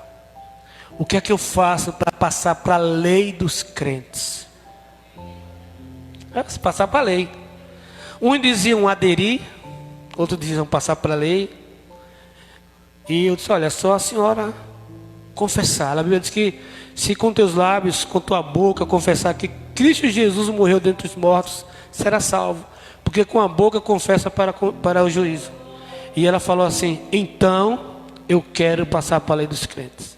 O que é que eu faço para passar para a lei dos crentes? Passar para a lei. Uns diziam aderir, outros diziam passar para a lei. E eu disse, olha, só a senhora confessar. A Bíblia diz que se com teus lábios, com tua boca confessar que Cristo Jesus morreu dentre os mortos, será salvo. Porque com a boca confessa para o juízo. E ela falou assim, então eu quero passar para a lei dos crentes.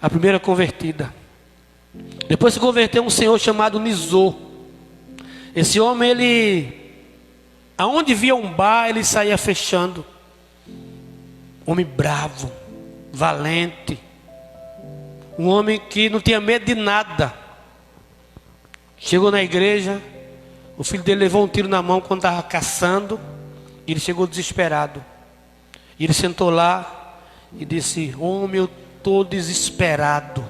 A primeira convertida. Depois se converteu um senhor chamado Nizô. Esse homem, aonde via um bar, ele saía fechando. Homem bravo, valente. Um homem que não tinha medo de nada. Chegou na igreja, o filho dele levou um tiro na mão quando estava caçando. E ele chegou desesperado. E ele sentou lá e disse, homem, eu estou desesperado.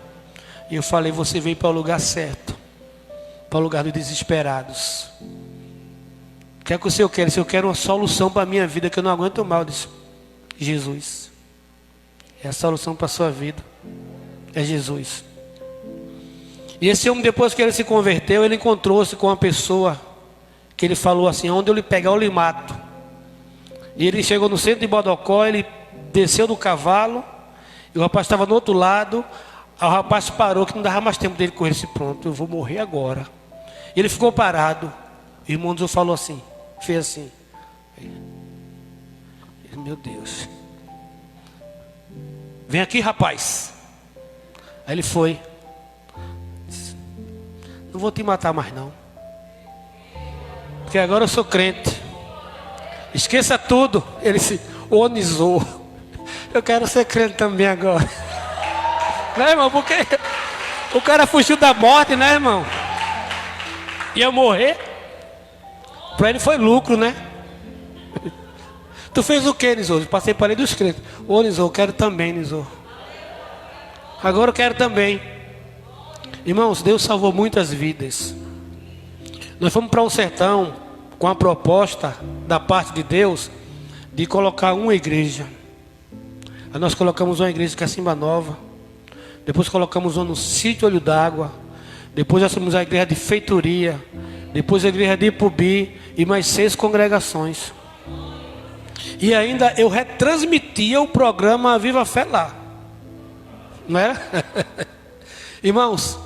E eu falei, você veio para o lugar certo. para o lugar dos desesperados. O que é que o Senhor quer? O Senhor quer uma solução para a minha vida, que eu não aguento mal. Disse Jesus. É a solução para a sua vida. É Jesus. E esse homem, depois que ele se converteu, ele encontrou-se com uma pessoa que ele falou assim: onde eu lhe pegar, eu lhe mato. E ele chegou no centro de Bodocó, ele desceu do cavalo, e o rapaz estava do outro lado. O rapaz parou, que não dava mais tempo dele correr. Ele disse: pronto, eu vou morrer agora. E ele ficou parado. O irmão Deus falou assim, fez assim. Meu Deus. Vem aqui, rapaz. Aí ele foi. Disse: não vou te matar mais não, porque agora eu sou crente. Esqueça tudo. Ele se onizou. Eu quero ser crente também agora. Né, irmão? Porque o cara fugiu da morte, né, irmão? Ia morrer. Para ele foi lucro, né? Tu fez o que, Nizô? Passei para ele dos crentes. Ô, Nizô, eu quero também, Nizô. Agora eu quero também. Irmãos, Deus salvou muitas vidas. Nós fomos para o sertão com a proposta da parte de Deus de colocar uma igreja. Aí nós colocamos uma igreja em Cacimba Nova. Depois colocamos uma no sítio Olho d'Água. Depois assumimos a igreja de Feitoria. Depois a igreja de Ipubi. E mais 6 congregações. E ainda eu retransmitia o programa Viva Fé lá. Não era? Irmãos,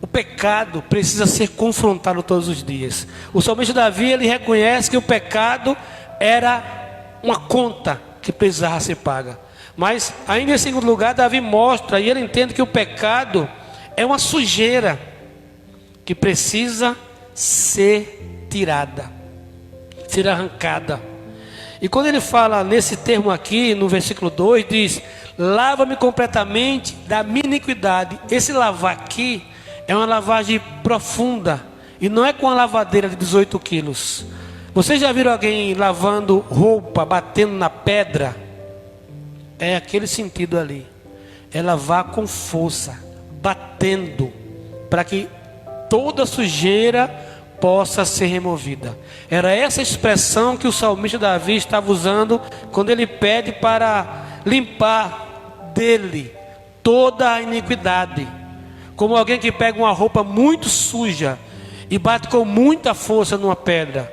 o pecado precisa ser confrontado todos os dias. O salmista Davi, ele reconhece que o pecado era uma conta que precisava ser paga. Mas ainda em segundo lugar, Davi mostra e ele entende que o pecado é uma sujeira que precisa ser tirada, ser arrancada. E quando ele fala nesse termo aqui, no versículo 2, diz: lava-me completamente da minha iniquidade. Esse lavar aqui é uma lavagem profunda, e não é com a lavadeira de 18 quilos. Vocês já viram alguém lavando roupa, batendo na pedra? É aquele sentido ali. É lavar com força, batendo, para que toda sujeira possa ser removida. Era essa expressão que o salmista Davi estava usando quando ele pede para limpar dele toda a iniquidade. Como alguém que pega uma roupa muito suja e bate com muita força numa pedra,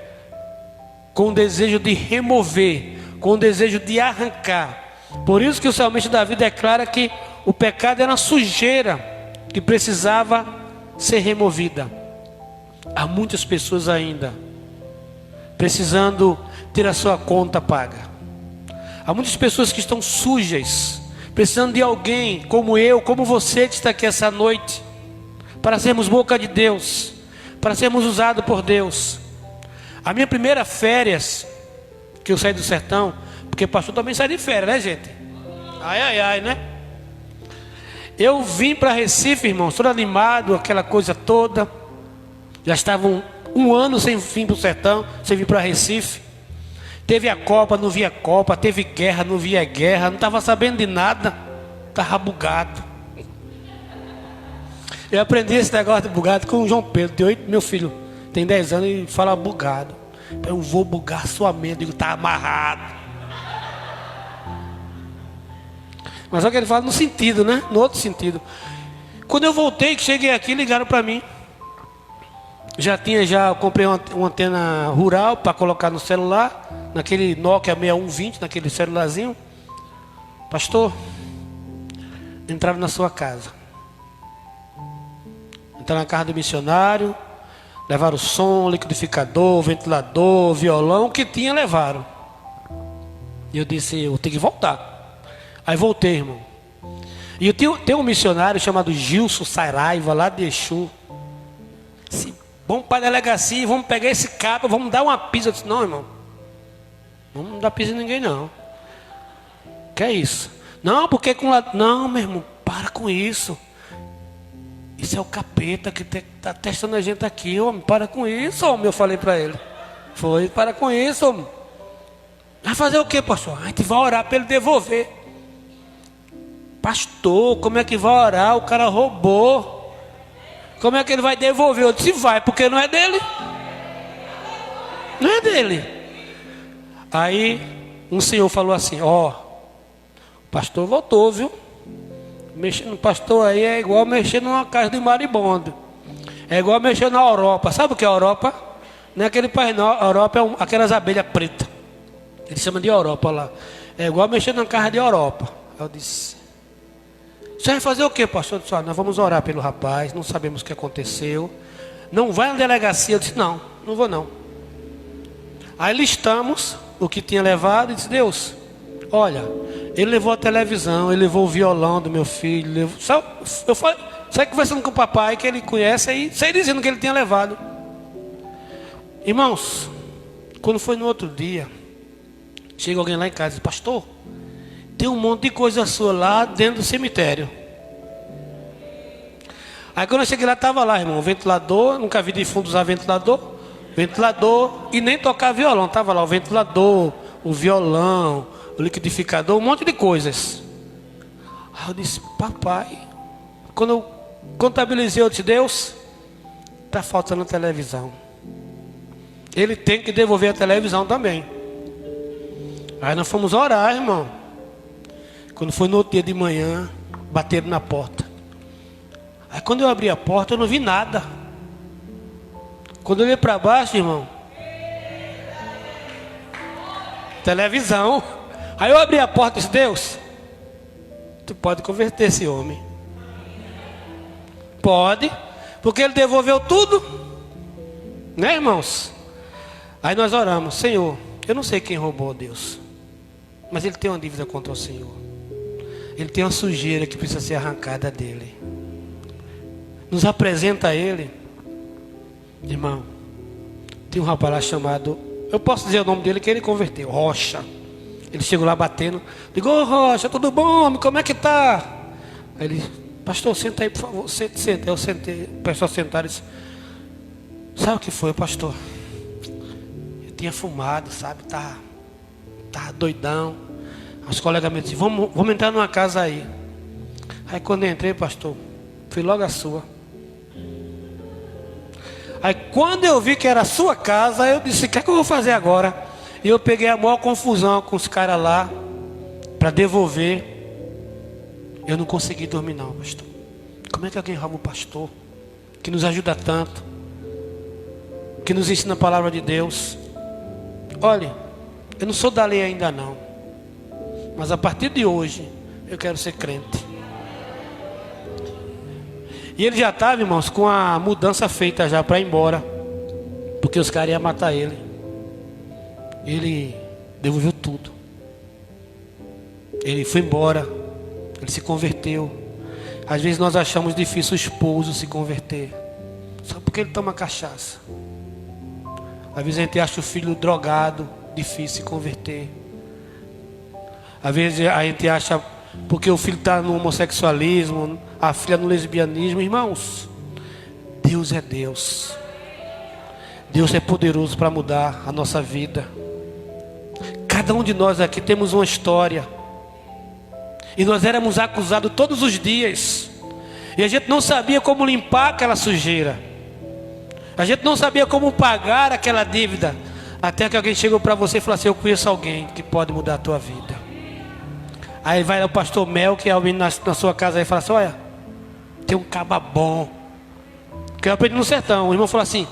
com o desejo de remover, com o desejo de arrancar. Por isso que o salmista Davi declara que o pecado era uma sujeira que precisava ser removida. Há muitas pessoas ainda precisando ter a sua conta paga. Há muitas pessoas que estão sujas, precisando de alguém como eu, como você que está aqui essa noite, para sermos boca de Deus, para sermos usados por Deus. A minha primeira férias, que eu saí do sertão, porque pastor também sai de férias, né, gente? Ai, ai, ai, né? Eu vim para Recife, irmãos, todo animado, aquela coisa toda. Já estavam um ano sem vir para o sertão, sem vir para Recife. Teve a Copa, não via Copa. Teve guerra, não via guerra. Não estava sabendo de nada. Estava bugado. Eu aprendi esse negócio de bugado com o João Pedro. Meu filho tem 10 anos e fala bugado. Eu vou bugar sua mente. Eu digo, está amarrado. Mas só que ele fala no sentido, né? No outro sentido. Quando eu voltei, que cheguei aqui, ligaram para mim. Já comprei uma antena rural para colocar no celular, naquele Nokia 6120, naquele celularzinho. Pastor, entraram na sua casa. Entraram na casa do missionário, levaram som, liquidificador, ventilador, violão, o que tinha levaram. E eu disse, eu tenho que voltar. Aí voltei, irmão. E tem um missionário chamado Gilson Saraiva, lá de Exu. Vamos para a delegacia, vamos pegar esse cabo, vamos dar uma pisa. Eu disse, não, irmão, não dá pisa em ninguém, não. Que é isso? Não, porque com lá... Não, meu irmão, para com isso. Isso é o capeta que está testando a gente aqui, homem. Para com isso, homem, eu falei para ele. Foi, para com isso, homem. Vai fazer o quê, pastor? A gente vai orar para ele devolver. Pastor, como é que vai orar? O cara roubou. Como é que ele vai devolver? Eu disse, vai, porque não é dele. Não é dele. Aí um senhor falou assim, ó, o pastor voltou, viu? Mexer no pastor aí é igual mexer numa casa de maribondo. É igual mexer na Europa. Sabe o que é a Europa? Não é aquele país não. A Europa é aquelas abelhas pretas. Eles chamam de Europa lá. É igual mexer na casa de Europa. Eu disse, você vai fazer o que, pastor? Eu disse, nós vamos orar pelo rapaz, não sabemos o que aconteceu. Não vai na delegacia? Eu disse, não vou não. Aí listamos o que tinha levado e disse, Deus, olha, ele levou a televisão, ele levou o violão do meu filho. Eu falei, sai conversando com o papai que ele conhece aí, sai dizendo que ele tinha levado. Irmãos, quando foi no outro dia, chega alguém lá em casa e diz, pastor, tem um monte de coisa sua lá dentro do cemitério. Aí quando eu cheguei lá, estava lá, irmão, o ventilador, nunca vi de fundo usar ventilador e nem tocar violão, estava lá o ventilador, o violão, o liquidificador, um monte de coisas. Aí eu disse, papai, quando eu contabilizei, eu disse, Deus, está faltando a televisão. Ele tem que devolver a televisão também. Aí nós fomos orar, irmão. Quando foi no outro dia de manhã, bateram na porta. Aí quando eu abri a porta, eu não vi nada. Quando eu olhei para baixo, irmão, televisão. Aí eu abri a porta e disse, Deus, tu pode converter esse homem. Pode, porque ele devolveu tudo. Né, irmãos? Aí nós oramos, Senhor, eu não sei quem roubou, Deus, mas ele tem uma dívida contra o Senhor. Ele tem uma sujeira que precisa ser arrancada dele. Nos apresenta a ele. Irmão, tem um rapaz lá chamado, eu posso dizer o nome dele que ele converteu, Rocha. Ele chegou lá batendo, digo, ô Rocha, tudo bom, homem, como é que tá? Aí ele, pastor, senta aí por favor, senta. Eu sentei, o pessoal sentaram e disse, sabe o que foi, pastor? Eu tinha fumado, sabe, tá doidão. Os colegas me disseram, vamos entrar numa casa aí. Aí quando eu entrei, pastor, fui logo a sua. Aí quando eu vi que era a sua casa, eu disse, o que é que eu vou fazer agora? E eu peguei a maior confusão com os caras lá, para devolver. Eu não consegui dormir não, pastor. Como é que alguém rouba o pastor, que nos ajuda tanto, que nos ensina a palavra de Deus? Olha, eu não sou da lei ainda não, mas a partir de hoje, eu quero ser crente. E ele já estava, irmãos, com a mudança feita já para ir embora, porque os caras iam matar ele. Ele devolveu tudo. Ele foi embora. Ele se converteu. Às vezes nós achamos difícil o esposo se converter, só porque ele toma cachaça. Às vezes a gente acha o filho drogado difícil se converter. Às vezes a gente acha porque o filho está no homossexualismo, a filha no lesbianismo. Irmãos, Deus é Deus. Deus é poderoso para mudar a nossa vida. Cada um de nós aqui temos uma história. E nós éramos acusados todos os dias. E a gente não sabia como limpar aquela sujeira. A gente não sabia como pagar aquela dívida. Até que alguém chegou para você e falou assim, eu conheço alguém que pode mudar a tua vida. Aí vai o pastor Mel, que é o menino na sua casa, e fala assim, olha, tem um caba bom. Que eu aprendi no sertão. O irmão falou assim,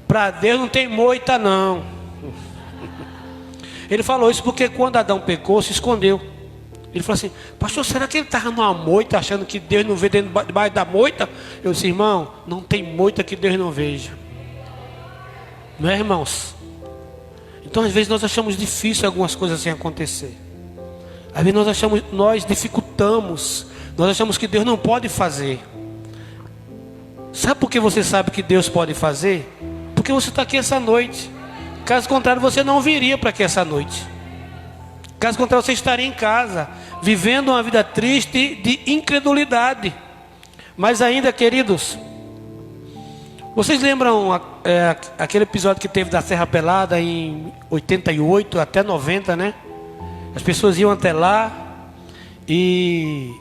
para Deus não tem moita não. Ele falou isso porque quando Adão pecou, se escondeu. Ele falou assim, pastor, será que ele estava numa moita, achando que Deus não vê debaixo da moita? Eu disse, irmão, não tem moita que Deus não veja. Não é, irmãos? Então às vezes nós achamos difícil algumas coisas assim acontecer. Às vezes nós dificultamos, nós achamos que Deus não pode fazer. Sabe por que você sabe que Deus pode fazer? Porque você está aqui essa noite. Caso contrário, você não viria para aqui essa noite. Caso contrário, você estaria em casa, vivendo uma vida triste de incredulidade. Mas ainda, queridos, vocês lembram aquele episódio que teve da Serra Pelada em 88 até 90, né? As pessoas iam até lá e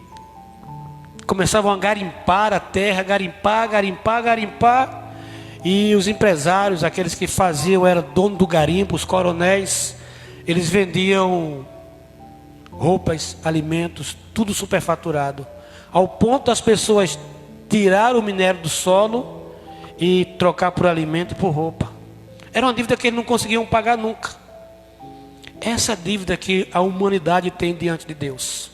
começavam a garimpar a terra, garimpar. E os empresários, aqueles que faziam, eram dono do garimpo, os coronéis, eles vendiam roupas, alimentos, tudo superfaturado, ao ponto das pessoas tirar o minério do solo e trocar por alimento e por roupa. Era uma dívida que eles não conseguiam pagar nunca. Essa dívida que a humanidade tem diante de Deus.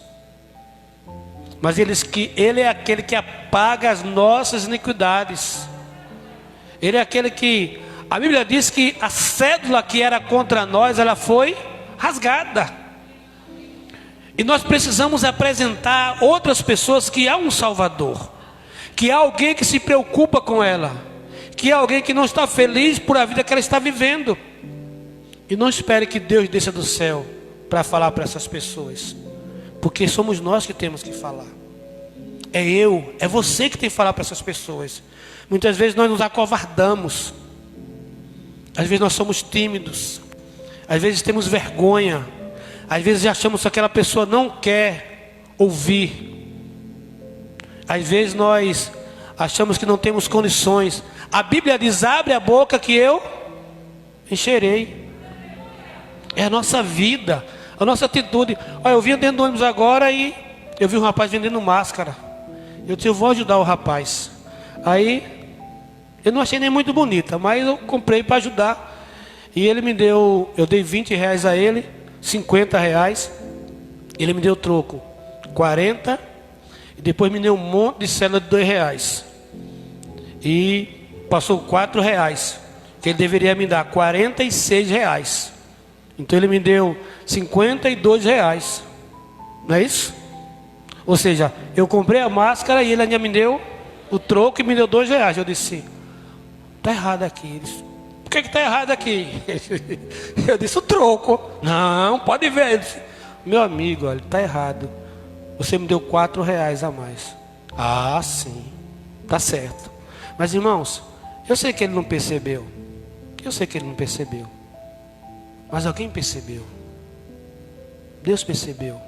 Mas Ele é aquele que apaga as nossas iniquidades. Ele é aquele que, a Bíblia diz que a cédula que era contra nós, ela foi rasgada. E nós precisamos apresentar outras pessoas que há um Salvador, que há alguém que se preocupa com ela, que há alguém que não está feliz por a vida que ela está vivendo. E não espere que Deus desça do céu para falar para essas pessoas, porque somos nós que temos que falar. É você que tem que falar para essas pessoas. Muitas vezes nós nos acovardamos, às vezes nós somos tímidos, às vezes temos vergonha, às vezes achamos que aquela pessoa não quer ouvir, às vezes nós achamos que não temos condições. A Bíblia diz: abre a boca que eu encherei. É a nossa vida, a nossa atitude. Olha, eu vim dentro do ônibus agora e eu vi um rapaz vendendo máscara. Eu disse: eu vou ajudar o rapaz. Aí eu não achei nem muito bonita, mas eu comprei para ajudar. E ele me deu, eu dei R$20 a ele, R$50. Ele me deu troco, 40. E depois me deu um monte de cédula de R$2. E passou R$4, que ele deveria me dar R$46. Então ele me deu R$52. Não é isso? Ou seja, eu comprei a máscara e ele ainda me deu o troco e me deu R$2. Eu disse: está errado aqui. Ele disse: por que está errado aqui? Eu disse: o troco. Não, pode ver. Ele disse: meu amigo, olha, está errado. Você me deu R$4 a mais. Ah, sim, está certo. Mas irmãos, eu sei que ele não percebeu. Mas alguém percebeu. Deus percebeu.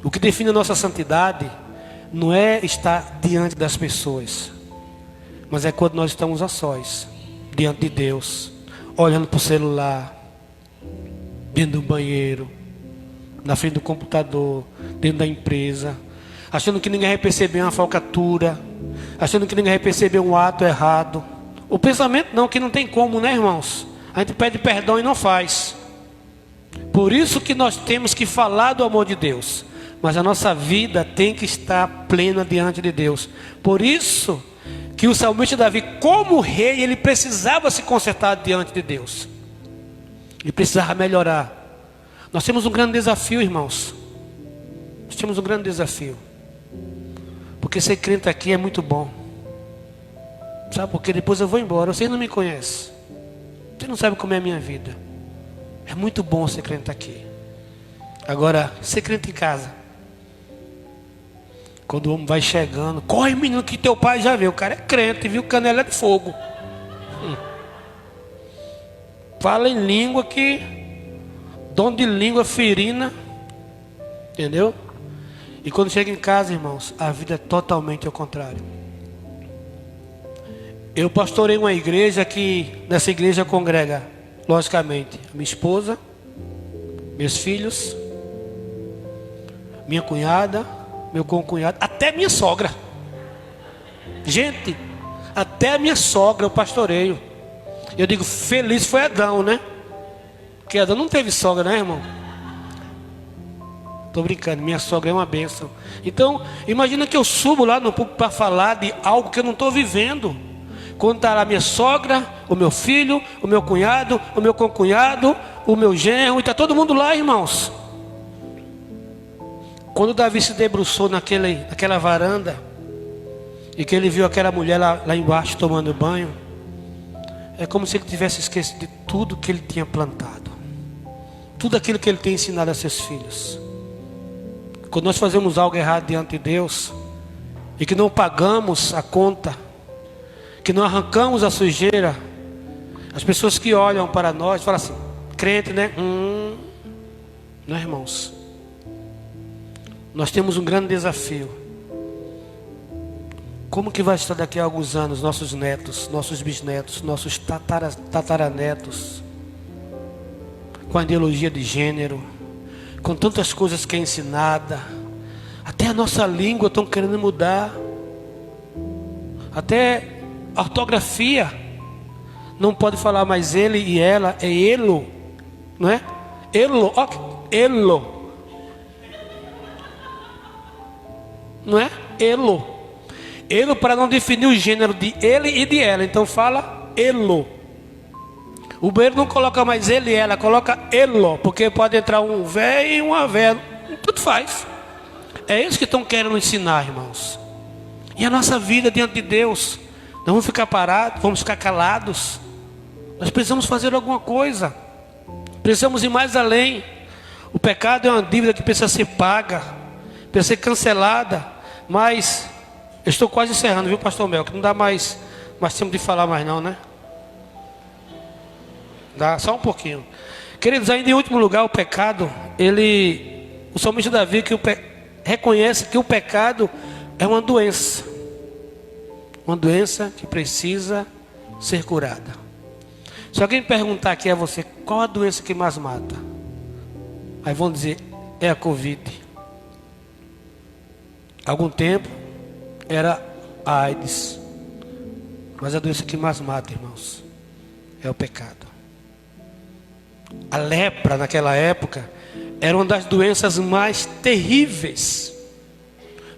O que define a nossa santidade não é estar diante das pessoas, mas é quando nós estamos a sós, diante de Deus, olhando para o celular, dentro do banheiro, na frente do computador, dentro da empresa, achando que ninguém vai perceber uma falcatrua, achando que ninguém vai perceber um ato errado. O pensamento não, que não tem como, né, irmãos? A gente pede perdão e não faz. Por isso que nós temos que falar do amor de Deus, mas a nossa vida tem que estar plena diante de Deus. Por isso que o salmista Davi, como rei, ele precisava se consertar diante de Deus. Ele precisava melhorar. Nós temos um grande desafio, irmãos. Nós temos um grande desafio. Porque ser crente aqui é muito bom. Sabe, porque depois eu vou embora. Vocês não me conhecem. Vocês não sabem como é a minha vida. É muito bom ser crente aqui. Agora, ser crente em casa, quando o homem vai chegando: corre, menino, que teu pai já viu. O cara é crente, viu? Canela de fogo. Fala em língua que... dom de língua ferina. Entendeu? E quando chega em casa, irmãos, a vida é totalmente ao contrário. Eu pastorei uma igreja que... nessa igreja congrega, logicamente, minha esposa, meus filhos, minha cunhada, meu concunhado, até minha sogra. Gente, até a minha sogra eu pastoreio. Eu digo, feliz foi Adão, né? Porque Adão não teve sogra, né, irmão? Estou brincando, minha sogra é uma bênção. Então, imagina que eu subo lá no púlpito para falar de algo que eu não estou vivendo. Quando está lá minha sogra, o meu filho, o meu cunhado, o meu concunhado, o meu genro, e está todo mundo lá, irmãos. Quando Davi se debruçou naquela varanda, e que ele viu aquela mulher lá embaixo tomando banho, é como se ele tivesse esquecido de tudo que ele tinha plantado, tudo aquilo que ele tem ensinado a seus filhos. Quando nós fazemos algo errado diante de Deus, e que não pagamos a conta, que não arrancamos a sujeira, as pessoas que olham para nós falam assim: crente, né? Não, irmãos. nós temos um grande desafio. Como que vai estar daqui a alguns anos nossos netos, nossos bisnetos, nossos tataranetos, com a ideologia de gênero, com tantas coisas que é ensinada, até a nossa língua estão querendo mudar, até a ortografia, não pode falar mais ele e ela, é elo, não é? Elo, ó, elo, não é? Elo, elo para não definir o gênero de ele e de ela, então fala elo. O banheiro não coloca mais ele e ela, coloca elo, porque pode entrar um velho e uma velha, tudo faz. É isso que estão querendo ensinar, irmãos. E a nossa vida diante de Deus, nós vamos ficar parados, vamos ficar calados. Nós precisamos fazer alguma coisa, precisamos ir mais além. O pecado é uma dívida que precisa ser paga, precisa ser cancelada. Mas eu estou quase encerrando, viu, pastor Mel, que não dá mais tempo de falar mais não, né? Dá só um pouquinho. Queridos, ainda em último lugar, o pecado, o salmista Davi reconhece que o pecado é uma doença que precisa ser curada. Se alguém perguntar aqui a você, qual a doença que mais mata? Aí vão dizer, é a Covid. Há algum tempo era a AIDS. Mas a doença que mais mata, irmãos, é o pecado. A lepra naquela época era uma das doenças mais terríveis.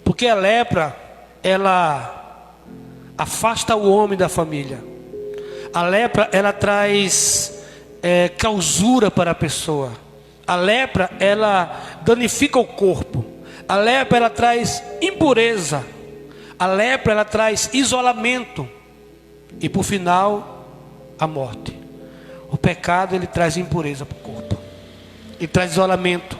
Porque a lepra, ela afasta o homem da família. A lepra, ela traz clausura para a pessoa. A lepra, ela danifica o corpo. A lepra, ela traz impureza. A lepra, ela traz isolamento. E por final, a morte. O pecado, ele traz impureza para o corpo. Ele traz isolamento.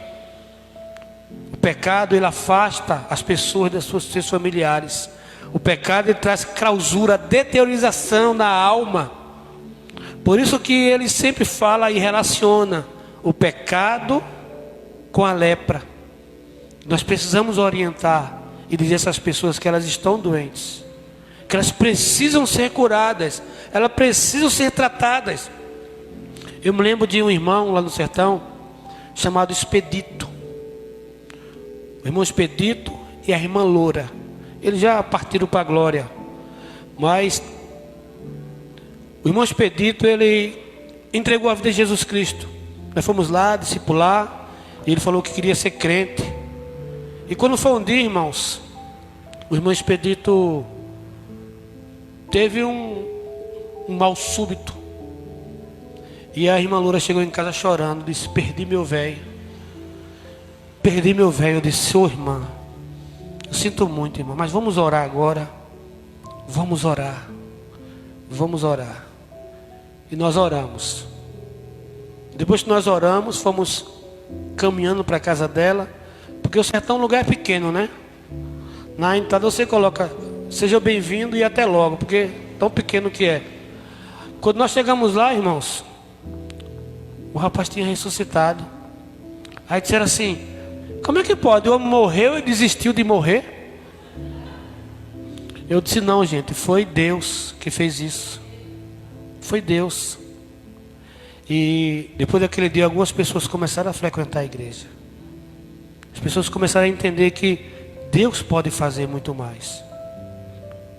O pecado, ele afasta as pessoas dos seus familiares. O pecado, ele traz clausura, deteriorização na alma. Por isso que ele sempre fala e relaciona o pecado com a lepra. Nós precisamos orientar e dizer a essas pessoas que elas estão doentes, que elas precisam ser curadas, elas precisam ser tratadas. Eu me lembro de um irmão lá no sertão, chamado Expedito. O irmão Expedito e a irmã Loura. Eles já partiram para a glória. Mas o irmão Expedito, ele entregou a vida a Jesus Cristo. Nós fomos lá discipular, e ele falou que queria ser crente. E quando foi um dia, irmãos, o irmão Expedito teve um mal súbito. E a irmã Loura chegou em casa chorando, disse, perdi meu velho. Perdi meu velho. Eu disse, ô irmã, eu sinto muito, irmã, mas vamos orar agora. Vamos orar. Vamos orar. E nós oramos. Depois que nós oramos, fomos caminhando para a casa dela. Porque o sertão é um lugar pequeno, né? Na entrada você coloca, seja bem-vindo e até logo, porque tão pequeno que é. Quando nós chegamos lá, irmãos, o rapaz tinha ressuscitado. Aí disseram assim, como é que pode? O homem morreu e desistiu de morrer? Eu disse, não, gente, foi Deus que fez isso. Foi Deus. E depois daquele dia, algumas pessoas começaram a frequentar a igreja. As pessoas começaram a entender que Deus pode fazer muito mais.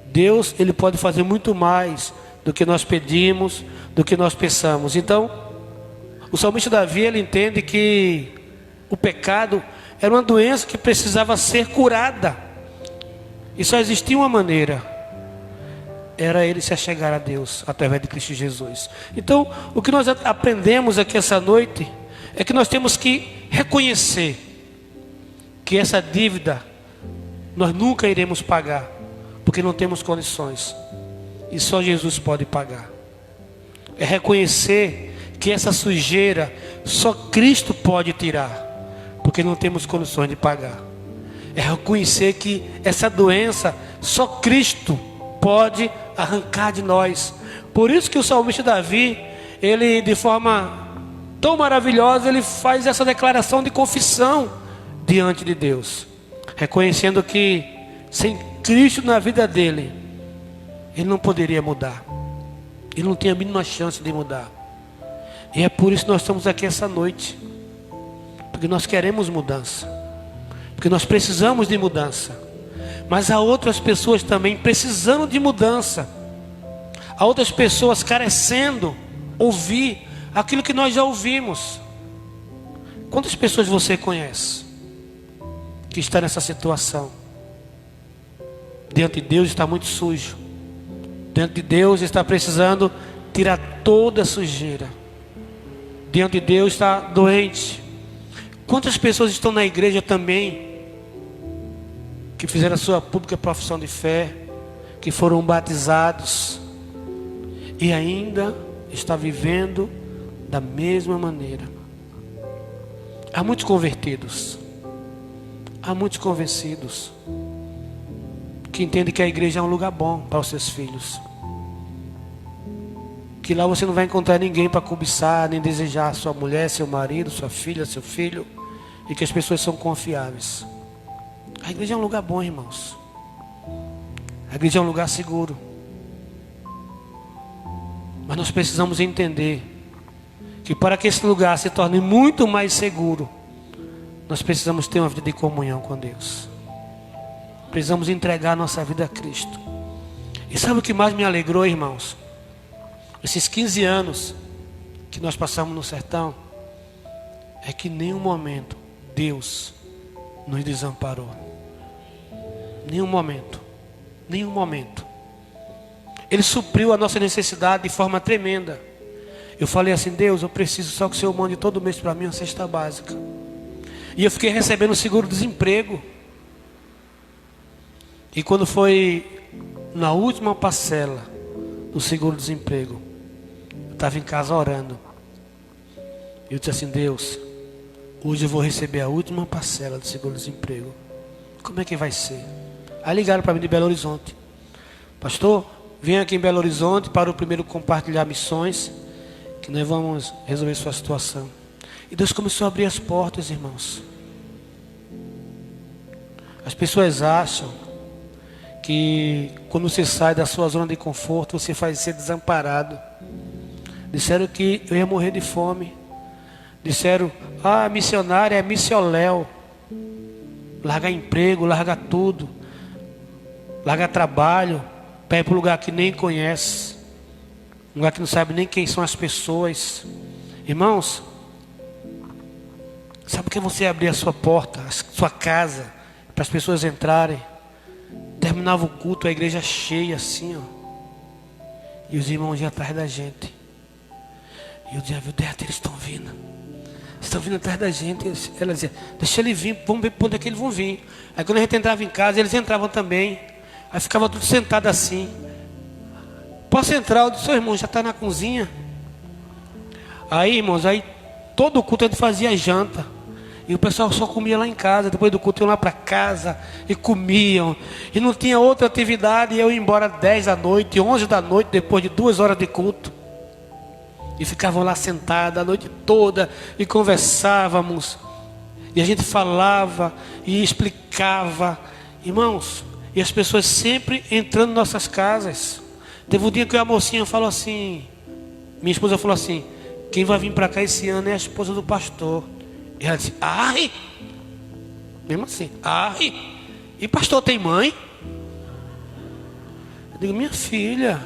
Deus, ele pode fazer muito mais do que nós pedimos, do que nós pensamos. Então, o salmista Davi, ele entende que o pecado era uma doença que precisava ser curada. E só existia uma maneira. Era ele se achegar a Deus através de Cristo Jesus. Então, o que nós aprendemos aqui essa noite é que nós temos que reconhecer que essa dívida nós nunca iremos pagar, porque não temos condições. E só Jesus pode pagar. É reconhecer que essa sujeira só Cristo pode tirar, porque não temos condições de pagar. É reconhecer que essa doença só Cristo pode arrancar de nós. Por isso que o salmista Davi, ele de forma tão maravilhosa, ele faz essa declaração de confissão diante de Deus. reconhecendo que sem Cristo na vida dele, ele não poderia mudar. Ele não tinha a mínima chance de mudar. E é por isso que nós estamos aqui essa noite. Porque nós queremos mudança. Porque nós precisamos de mudança. Mas há outras pessoas também precisando de mudança. Há outras pessoas carecendo ouvir aquilo que nós já ouvimos. Quantas pessoas você conhece que está nessa situação? Diante de Deus está muito sujo. Diante de Deus está precisando tirar toda a sujeira. Diante de Deus está doente. Quantas pessoas estão na igreja também, que fizeram a sua pública profissão de fé, que foram batizados e ainda está vivendo da mesma maneira. Há muitos convertidos, há muitos convencidos, que entendem que a igreja é um lugar bom para os seus filhos, que lá você não vai encontrar ninguém para cobiçar, nem desejar sua mulher, seu marido, sua filha, seu filho, e que as pessoas são confiáveis. A igreja é um lugar bom, irmãos. A igreja é um lugar seguro. Mas nós precisamos entender que para que esse lugar se torne muito mais seguro, nós precisamos ter uma vida de comunhão com Deus. Precisamos entregar nossa vida a Cristo. E sabe o que mais me alegrou, irmãos? Esses 15 anos que nós passamos no sertão, é que em nenhum momento Deus nos desamparou. Nenhum momento. Nenhum momento. Ele supriu a nossa necessidade de forma tremenda. Eu falei assim: Deus, eu preciso só que o Senhor mande todo mês para mim uma cesta básica. E eu fiquei recebendo seguro-desemprego. E quando foi na última parcela do seguro-desemprego, eu estava em casa orando. Eu disse assim: Deus, hoje eu vou receber a última parcela do seguro-desemprego. Como é que vai ser? Aí ligaram para mim de Belo Horizonte: pastor, vem aqui em Belo Horizonte para o primeiro compartilhar missões, que nós vamos resolver sua situação. E Deus começou a abrir as portas, irmãos. As pessoas acham que quando você sai da sua zona de conforto, você vai ser desamparado. Disseram que eu ia morrer de fome. Disseram: ah, missionária é missioléu. Larga emprego, larga tudo. Larga trabalho para ir para um lugar que nem conhece. Um lugar que não sabe nem quem são as pessoas. Irmãos, sabe o que é você abrir a sua porta, a sua casa, para as pessoas entrarem? Terminava o culto, a igreja cheia assim, ó. E os irmãos iam atrás da gente. E eu dizia: meu Deus, eles estão vindo. Estão vindo atrás da gente. Ela dizia: deixa ele vir, vamos ver por onde é que eles vão vir. Aí quando a gente entrava em casa, eles entravam também. Aí ficava tudo sentado assim. Posso entrar? Eu disse: seu irmão já está na cozinha. Aí, irmãos, aí todo o culto a gente fazia janta. E o pessoal só comia lá em casa. Depois do culto iam lá para casa e comiam. E não tinha outra atividade. E eu ia embora 10 da noite, 11 da noite, depois de 2 horas de culto. E ficavam lá sentados a noite toda e conversávamos. E a gente falava e explicava. Irmãos, e as pessoas sempre entrando em nossas casas. Teve um dia que a mocinha falou assim, minha esposa falou assim: quem vai vir para cá esse ano é a esposa do pastor. E ela disse: ai, mesmo assim, ai, e pastor tem mãe? Eu digo: minha filha,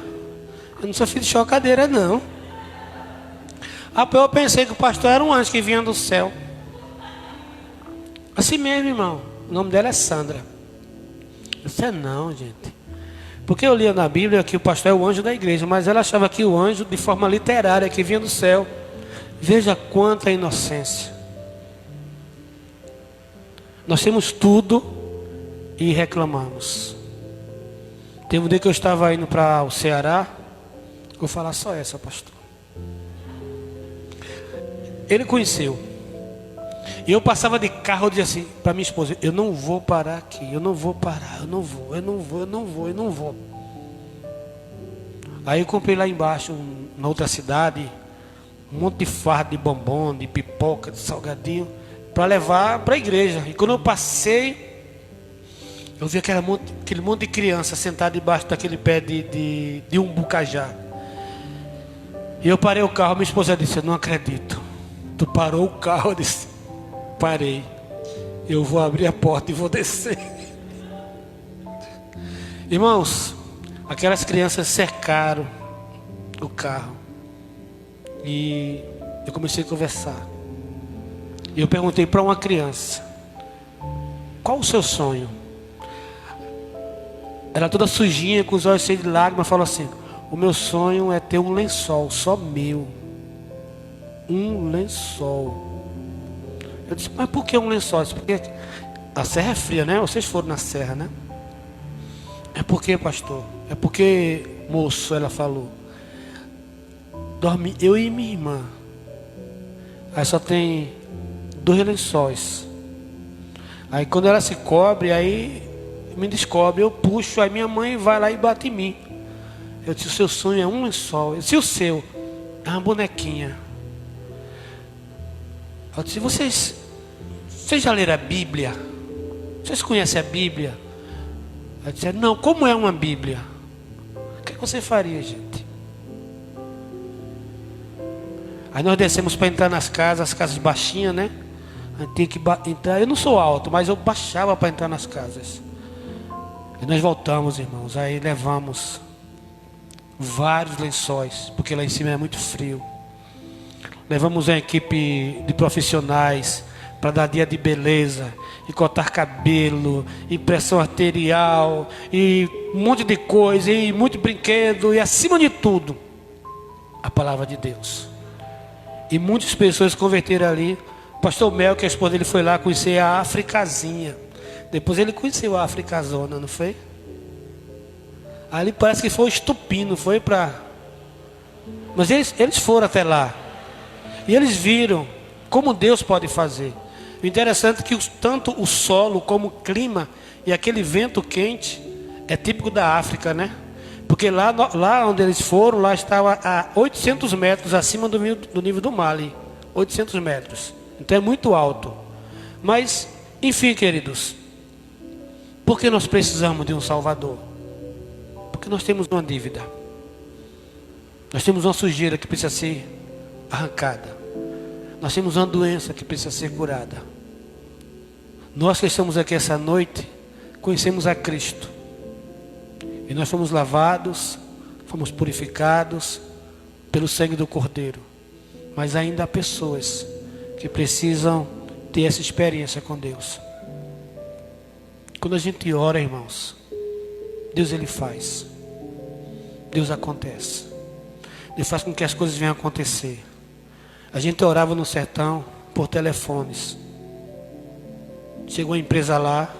eu não sou filho de chocadeira não. Eu pensei que o pastor era um anjo que vinha do céu. Assim mesmo, irmão. O nome dela é Sandra. Eu disse: não, gente. Porque eu lia na Bíblia que o pastor é o anjo da igreja, mas ela achava que o anjo, de forma literária, que vinha do céu. Veja quanta inocência. Nós temos tudo e reclamamos. Teve um dia que eu estava indo para o Ceará. Vou falar só essa, pastor. Ele conheceu. E eu passava de carro, eu dizia assim para minha esposa: eu não vou parar aqui, eu não vou parar, eu não vou. Aí eu comprei lá embaixo, na outra cidade, um monte de fardo de bombom, de pipoca, de salgadinho, para levar para a igreja. E quando eu passei, Eu vi aquele monte de criança sentada debaixo daquele pé de umbucajá. E eu parei o carro, minha esposa disse, eu não acredito. Tu parou o carro? Eu disse, parei. Eu vou abrir a porta e vou descer. Irmãos, aquelas crianças cercaram o carro. E eu comecei a conversar. E eu perguntei para uma criança, qual o seu sonho? Ela toda sujinha, com os olhos cheios de lágrimas, falou assim, o meu sonho é ter um lençol, só meu. Um lençol. Eu disse, mas por que um lençol? Eu disse, porque a serra é fria, né? Vocês foram na serra, né? É porque, pastor? É porque, moço, ela falou, dorme eu e minha irmã. Aí só tem 2 lençóis. Aí quando ela se cobre, aí me descobre, eu puxo, aí minha mãe vai lá e bate em mim. Eu disse, o seu sonho é um lençol. Eu disse, o seu? É uma bonequinha. Eu disse, vocês já leram a Bíblia? Vocês conhecem a Bíblia? Eu disse, não, como é uma Bíblia? O que você faria, gente? Aí nós descemos para entrar nas casas, as casas baixinhas, né? Aí tinha que entrar. Eu não sou alto, mas eu baixava para entrar nas casas. E nós voltamos, irmãos. Aí levamos vários lençóis, porque lá em cima é muito frio. Levamos uma equipe de profissionais para dar dia de beleza, e cortar cabelo, e pressão arterial, e um monte de coisa, e muito brinquedo, e acima de tudo, a palavra de Deus. E muitas pessoas se converteram ali. O pastor Mel, que a esposa dele, foi lá conhecer a Africazinha. Depois ele conheceu a Africazona, não foi? Ali parece que foi estupino, foi para... Mas eles foram até lá. E eles viram como Deus pode fazer. O interessante é que tanto o solo como o clima e aquele vento quente é típico da África, né? Porque lá onde eles foram, lá estava a 800 metros acima do nível do mar ali. 800 metros. Então é muito alto. Mas, enfim, queridos, por que nós precisamos de um Salvador? Porque nós temos uma dívida. Nós temos uma sujeira que precisa ser arrancada. Nós temos uma doença que precisa ser curada. Nós que estamos aqui essa noite, conhecemos a Cristo. E nós fomos lavados, fomos purificados pelo sangue do Cordeiro. Mas ainda há pessoas que precisam ter essa experiência com Deus. Quando a gente ora, irmãos, Deus ele faz. Deus acontece. Ele faz com que as coisas venham a acontecer. A gente orava no sertão por telefones. Chegou a empresa lá,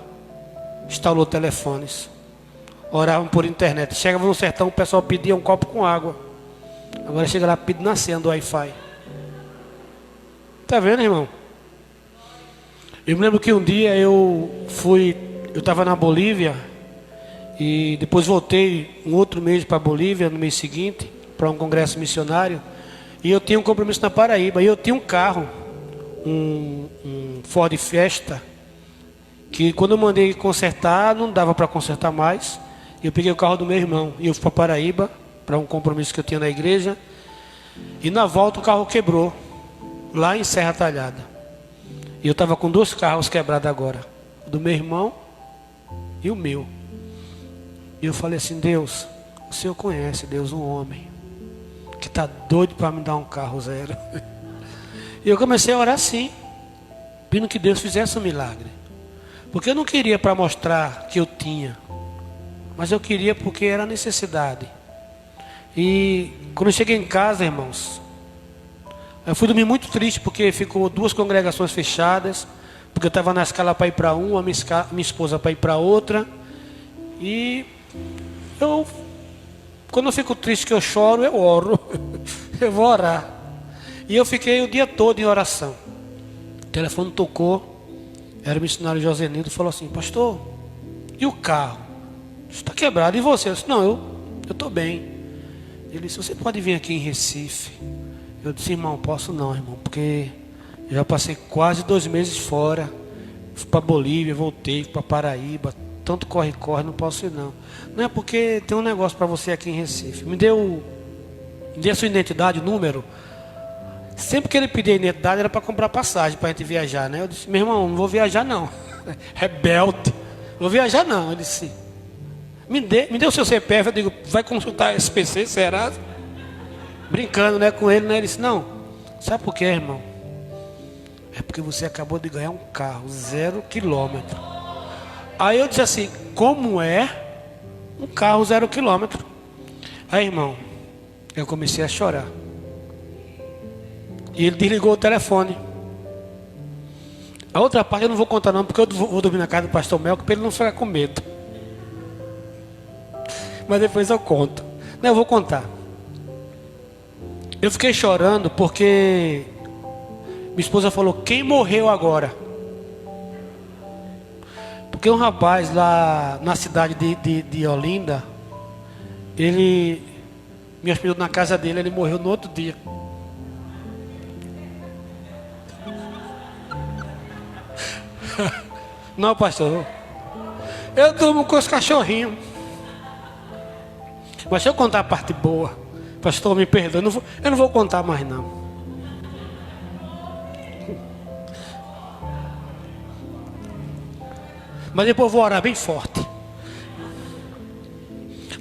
instalou telefones. Oravam por internet. Chegava no sertão, o pessoal pedia um copo com água. Agora chega lá pedindo nascendo o Wi-Fi. Tá vendo, irmão? Eu me lembro que um dia eu estava na Bolívia. E depois voltei um outro mês para a Bolívia, no mês seguinte, para um congresso missionário. E eu tinha um compromisso na Paraíba. E eu tinha um carro, um Ford Fiesta, que quando eu mandei consertar, não dava para consertar mais. Eu peguei o carro do meu irmão e eu fui para Paraíba, para um compromisso que eu tinha na igreja. E na volta o carro quebrou, lá em Serra Talhada. E eu estava com 2 carros quebrados agora, o do meu irmão e o meu. E eu falei assim, Deus, o Senhor conhece, Deus, um homem que está doido para me dar um carro zero. E eu comecei a orar assim, pedindo que Deus fizesse um milagre. Porque eu não queria para mostrar que eu tinha, mas eu queria porque era necessidade. E quando eu cheguei em casa, irmãos, eu fui dormir muito triste porque ficou 2 congregações fechadas, porque eu estava na escala para ir para uma, minha esposa para ir para outra. E quando eu fico triste que eu choro, eu oro. Eu vou orar. E eu fiquei o dia todo em oração. O telefone tocou. Era o missionário Josenildo, falou assim, pastor, e o carro? Está quebrado, e você? Eu disse, não, eu estou bem. Ele disse, você pode vir aqui em Recife? Eu disse, irmão, posso não, irmão, porque eu já passei quase 2 meses fora. Fui para Bolívia, voltei para Paraíba, tanto corre-corre, não posso ir não. Não é porque tem um negócio para você aqui em Recife. Me dê a sua identidade, o número. Sempre que ele pedia identidade era para comprar passagem, para a gente viajar, né? Eu disse, meu irmão, não vou viajar não. Rebelde. Vou viajar não. Ele disse, me dê o seu CPF. Eu digo, vai consultar a SPC, será? Brincando, né, com ele, né? Ele disse, não. Sabe por quê, irmão? É porque você acabou de ganhar um carro, 0 quilômetro. Aí eu disse assim, como é um carro 0 quilômetro? Aí, irmão, eu comecei a chorar. E ele desligou o telefone. A outra parte eu não vou contar não, porque eu vou dormir na casa do pastor Melco, para ele não ficar com medo. Mas depois eu conto. Não, eu vou contar. Eu fiquei chorando porque minha esposa falou, quem morreu agora? Porque um rapaz lá na cidade de Olinda, ele me hospedou na casa dele, ele morreu no outro dia. Não, pastor, eu durmo com os cachorrinhos. Mas deixa eu contar a parte boa. Pastor, me perdoa, eu não vou contar mais não. Mas depois eu vou orar bem forte.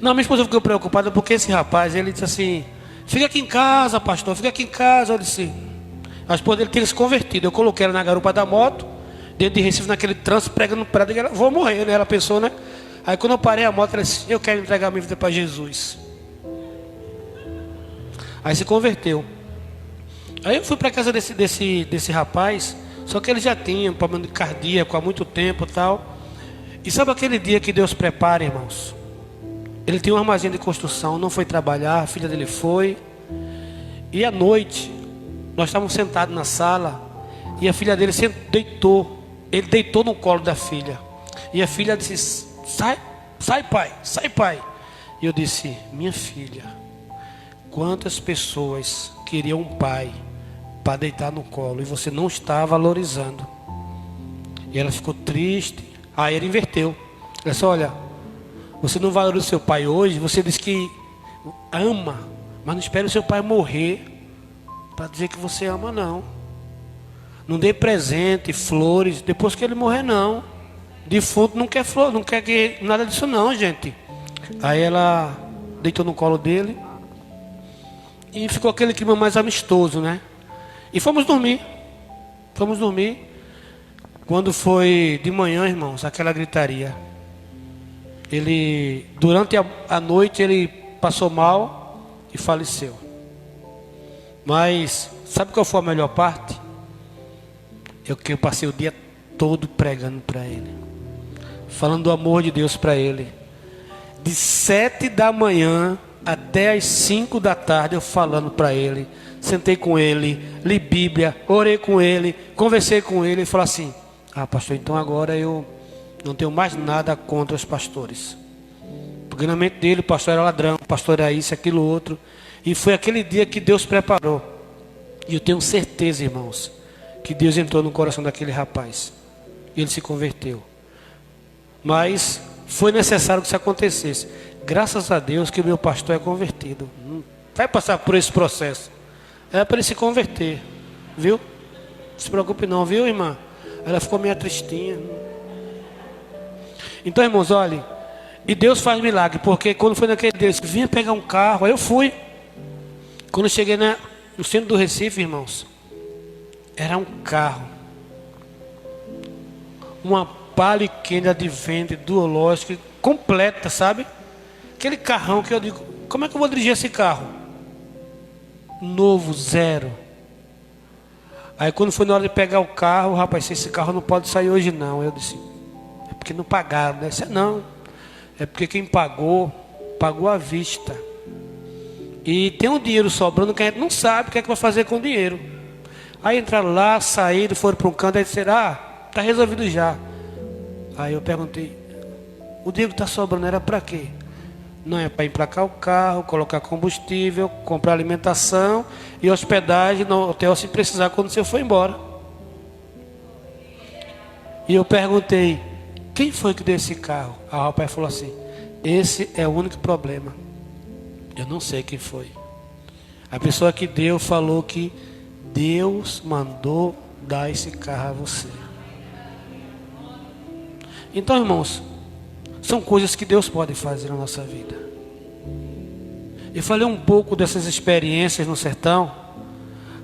Não, minha esposa ficou preocupada porque esse rapaz, ele disse assim, fica aqui em casa, pastor, fica aqui em casa. Eu disse, a esposa dele tinha se convertido. Eu coloquei ela na garupa da moto, dentro de Recife, naquele trânsito, pregando no prédio, ela, vou morrer, né? Ela pensou, né? Aí quando eu parei a moto, ela disse, eu quero entregar minha vida para Jesus. Aí se converteu. Aí eu fui para casa desse rapaz, só que ele já tinha um problema cardíaco há muito tempo e tal. E sabe aquele dia que Deus prepara, irmãos? Ele tinha um armazém de construção, não foi trabalhar, a filha dele foi. E à noite, nós estávamos sentados na sala, e a filha dele deitou. Ele deitou no colo da filha. E a filha disse, sai pai, sai pai. E eu disse, minha filha, quantas pessoas queriam um pai para deitar no colo e você não está valorizando? E ela ficou triste. Aí ele inverteu. Ela disse, olha, você não valoriza o seu pai hoje, você diz que ama, mas não espere o seu pai morrer para dizer que você ama, não. Não dê presente, flores, depois que ele morrer, não. Defunto não quer flor, não quer que, nada disso não, gente. Aí ela deitou no colo dele e ficou aquele clima mais amistoso, né? E fomos dormir. Quando foi de manhã, irmãos, aquela gritaria. Ele, durante a noite, ele passou mal e faleceu. Mas, sabe qual foi a melhor parte? Que eu passei o dia todo pregando para ele. Falando do amor de Deus para ele. De 7 da manhã até as 5 da tarde eu falando para ele. Sentei com ele, li Bíblia, orei com ele, conversei com ele e falei assim, pastor, então agora eu não tenho mais nada contra os pastores. Porque na mente dele o pastor era ladrão, o pastor era isso, aquilo, outro. E foi aquele dia que Deus preparou. E eu tenho certeza, irmãos, que Deus entrou no coração daquele rapaz. E ele se converteu. Mas foi necessário que isso acontecesse. Graças a Deus que o meu pastor é convertido. Não vai passar por esse processo. É para ele se converter. Viu? Não se preocupe não, viu, irmã? Ela ficou meio tristinha. Então, irmãos, olhem. E Deus faz milagre. Porque quando foi naquele dia, ele vinha pegar um carro. Aí eu fui. Quando eu cheguei no centro do Recife, irmãos, era um carro. Uma Palio de venda duológica completa, sabe? Aquele carrão que eu digo, como é que eu vou dirigir esse carro? Novo, zero. Aí quando foi na hora de pegar o carro, rapaz, esse carro não pode sair hoje não. Eu disse, é porque não pagaram, né? Não, é porque quem pagou à vista. E tem um dinheiro sobrando que a gente não sabe o que é que vai fazer com o dinheiro. Aí entraram lá, saíram, foram para um canto, aí disseram, tá resolvido já. Aí eu perguntei, o dinheiro que está sobrando era para quê? Não, é para emplacar o carro, colocar combustível, comprar alimentação e hospedagem no hotel se precisar quando você for embora. E eu perguntei, quem foi que deu esse carro? Aí o rapaz falou assim: esse é o único problema. Eu não sei quem foi. A pessoa que deu falou que Deus mandou dar esse carro a você. Então, irmãos, são coisas que Deus pode fazer na nossa vida. Eu falei um pouco dessas experiências no sertão,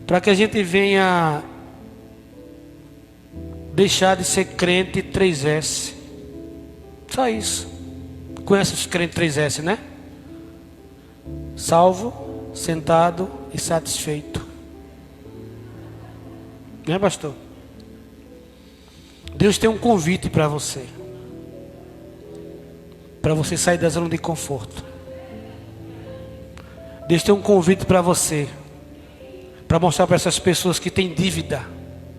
para que a gente venha deixar de ser crente 3S. Só isso. Conhece os crentes 3S, né? Salvo, sentado e satisfeito. Não é, pastor? Deus tem um convite para você. Para você sair da zona de conforto. Deus tem um convite para você. Para mostrar para essas pessoas que têm dívida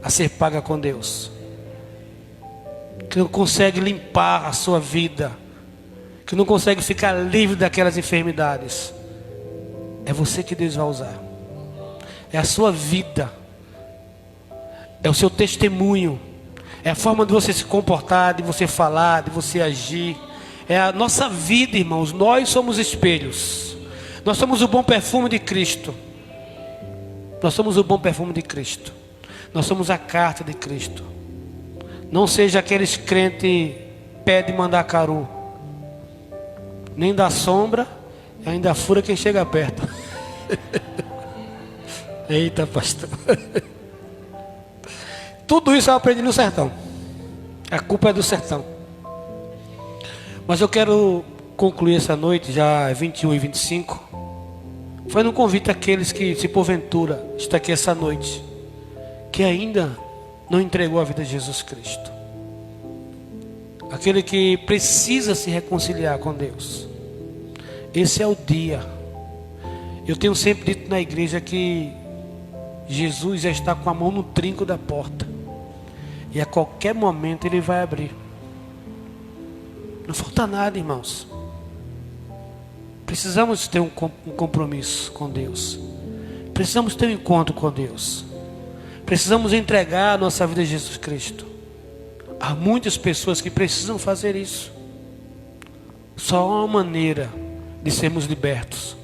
a ser paga com Deus. Que não consegue limpar a sua vida. Que não consegue ficar livre daquelas enfermidades. É você que Deus vai usar. É a sua vida. É o seu testemunho. É a forma de você se comportar, de você falar, de você agir. É a nossa vida, irmãos. Nós somos espelhos. Nós somos o bom perfume de Cristo. Nós somos o bom perfume de Cristo. Nós somos a carta de Cristo. Não seja aqueles crentes pé de mandacaru. Nem da sombra, ainda fura quem chega perto. Eita, pastor. Tudo isso eu aprendi no sertão. A culpa é do sertão. Mas eu quero concluir essa noite, já 21 e 25. Foi um convite àqueles que, se porventura, está aqui essa noite, que ainda não entregou a vida a Jesus Cristo. Aquele que precisa se reconciliar com Deus. Esse é o dia. Eu tenho sempre dito na igreja que Jesus já está com a mão no trinco da porta. E a qualquer momento Ele vai abrir. Não falta nada, irmãos. Precisamos ter um compromisso com Deus. Precisamos ter um encontro com Deus. Precisamos entregar a nossa vida a Jesus Cristo. Há muitas pessoas que precisam fazer isso. Só há uma maneira de sermos libertos,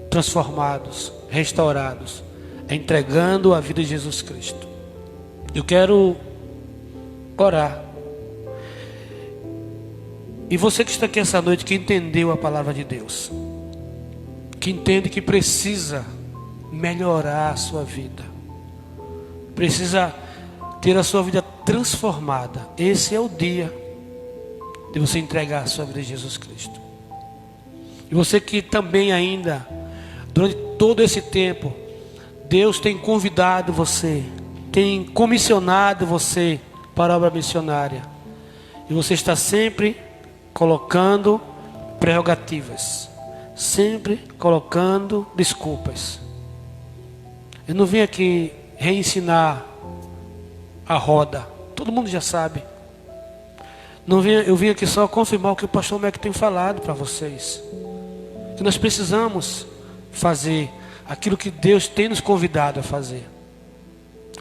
transformados, restaurados, é entregando a vida a Jesus Cristo. Eu quero orar. E você que está aqui essa noite, que entendeu a palavra de Deus, que entende que precisa melhorar a sua vida, precisa ter a sua vida transformada, esse é o dia de você entregar a sua vida a Jesus Cristo. E você que também ainda, durante todo esse tempo, Deus tem convidado você, tem comissionado você para a obra missionária. E você está sempre colocando prerrogativas, sempre colocando desculpas. Eu não vim aqui reensinar a roda, todo mundo já sabe. Eu vim aqui só confirmar o que o pastor Mac tem falado para vocês. Que nós precisamos fazer aquilo que Deus tem nos convidado a fazer.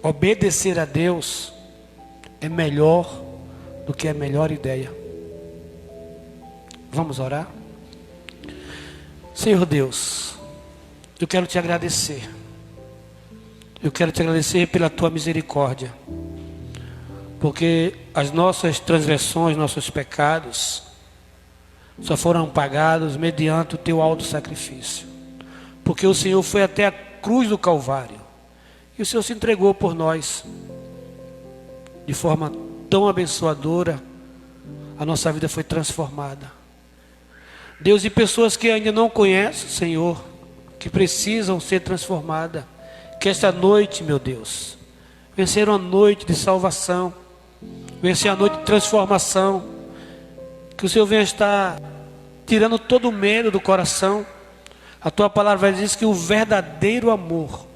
Obedecer a Deus é melhor do que a melhor ideia. Vamos orar? Senhor Deus, eu quero te agradecer. Eu quero te agradecer pela tua misericórdia. Porque as nossas transgressões, nossos pecados, só foram pagados mediante o teu alto sacrifício. Porque o Senhor foi até a cruz do Calvário. E o Senhor se entregou por nós. De forma tão abençoadora, a nossa vida foi transformada. Deus, e pessoas que ainda não conhecem o Senhor, que precisam ser transformadas, que esta noite, meu Deus, venceram a noite de salvação, vencer a noite de transformação, que o Senhor venha estar tirando todo o medo do coração. A tua palavra diz que o verdadeiro amor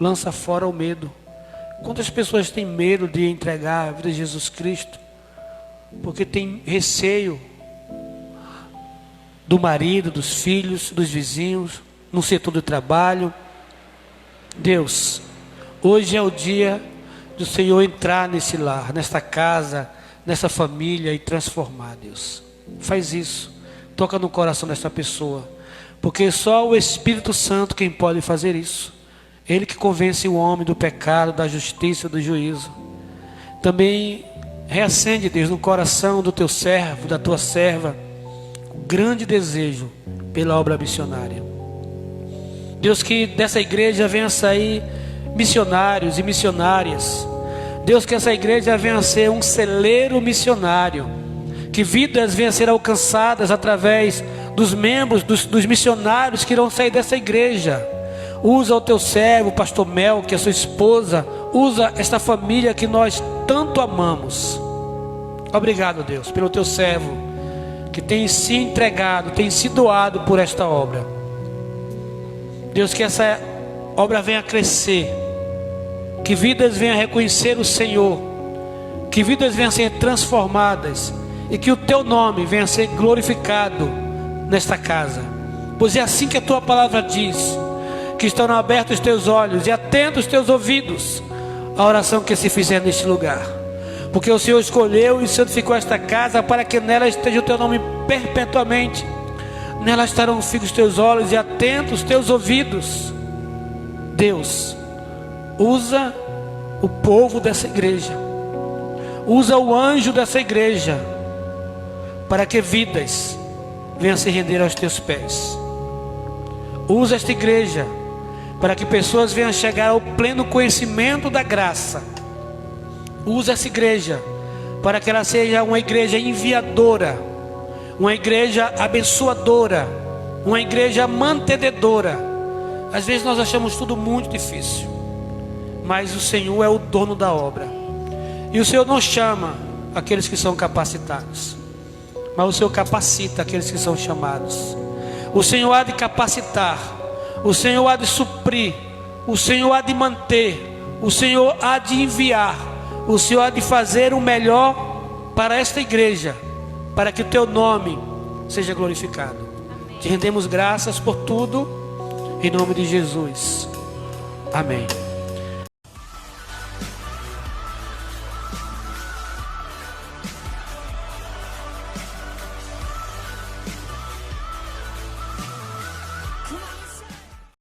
lança fora o medo. Quantas pessoas têm medo de entregar a vida a Jesus Cristo? Porque tem receio do marido, dos filhos, dos vizinhos, no setor do trabalho. Deus, hoje é o dia do Senhor entrar nesse lar, nesta casa, nessa família e transformar, Deus. Faz isso. Toca no coração dessa pessoa. Porque só o Espírito Santo quem pode fazer isso. Ele que convence o homem do pecado, da justiça, do juízo. Também reacende, Deus, no coração do teu servo, da tua serva, o grande desejo pela obra missionária. Deus, que dessa igreja venha sair missionários e missionárias. Deus, que essa igreja venha a ser um celeiro missionário. Que vidas venham a ser alcançadas através dos membros, dos missionários que irão sair dessa igreja. Usa o teu servo, pastor Mel, que é a sua esposa. Usa esta família que nós tanto amamos. Obrigado, Deus, pelo teu servo, que tem se entregado, tem se doado por esta obra. Deus, que essa obra venha a crescer. Que vidas venham a reconhecer o Senhor. Que vidas venham a ser transformadas. E que o teu nome venha a ser glorificado nesta casa. Pois é assim que a tua palavra diz. Que estão abertos os teus olhos e atentos os teus ouvidos à oração que se fizer neste lugar. Porque o Senhor escolheu e santificou esta casa para que nela esteja o teu nome perpetuamente. Nela estarão fixos os teus olhos e atentos os teus ouvidos. Deus, usa o povo dessa igreja. Usa o anjo dessa igreja para que vidas venham se render aos teus pés. Usa esta igreja para que pessoas venham chegar ao pleno conhecimento da graça. Usa essa igreja para que ela seja uma igreja enviadora, uma igreja abençoadora, uma igreja mantenedora. Às vezes nós achamos tudo muito difícil, mas o Senhor é o dono da obra. E o Senhor não chama aqueles que são capacitados, mas o Senhor capacita aqueles que são chamados. O Senhor há de capacitar, o Senhor há de suprir, o Senhor há de manter, o Senhor há de enviar, o Senhor há de fazer o melhor para esta igreja, para que o teu nome seja glorificado. Amém. Te rendemos graças por tudo, em nome de Jesus. Amém.